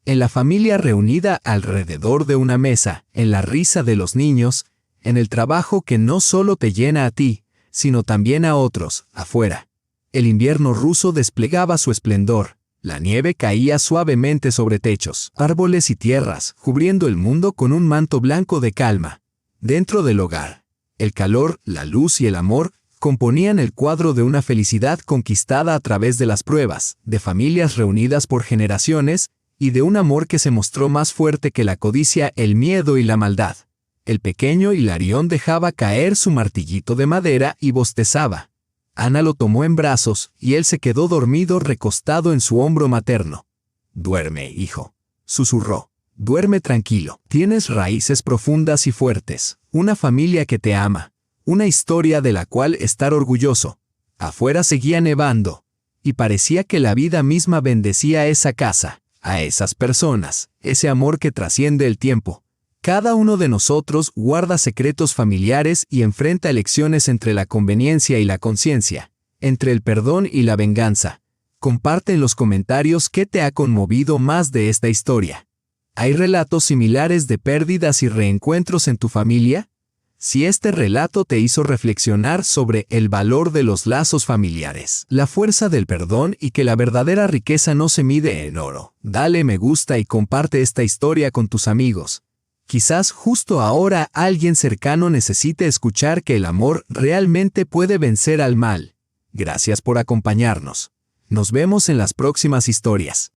En la familia reunida alrededor de una mesa, en la risa de los niños, en el trabajo que no solo te llena a ti, sino también a otros, afuera. El invierno ruso desplegaba su esplendor. La nieve caía suavemente sobre techos, árboles y tierras, cubriendo el mundo con un manto blanco de calma. Dentro del hogar, el calor, la luz y el amor componían el cuadro de una felicidad conquistada a través de las pruebas, de familias reunidas por generaciones, y de un amor que se mostró más fuerte que la codicia, el miedo y la maldad. El pequeño Hilarión dejaba caer su martillito de madera y bostezaba. Ana lo tomó en brazos y él se quedó dormido recostado en su hombro materno. «Duerme, hijo», susurró. «Duerme tranquilo. Tienes raíces profundas y fuertes, una familia que te ama, una historia de la cual estar orgulloso». Afuera seguía nevando, y parecía que la vida misma bendecía esa casa, a esas personas, ese amor que trasciende el tiempo. Cada uno de nosotros guarda secretos familiares y enfrenta elecciones entre la conveniencia y la conciencia, entre el perdón y la venganza. Comparte en los comentarios qué te ha conmovido más de esta historia. ¿Hay relatos similares de pérdidas y reencuentros en tu familia? Si este relato te hizo reflexionar sobre el valor de los lazos familiares, la fuerza del perdón y que la verdadera riqueza no se mide en oro, dale me gusta y comparte esta historia con tus amigos. Quizás justo ahora alguien cercano necesite escuchar que el amor realmente puede vencer al mal. Gracias por acompañarnos. Nos vemos en las próximas historias.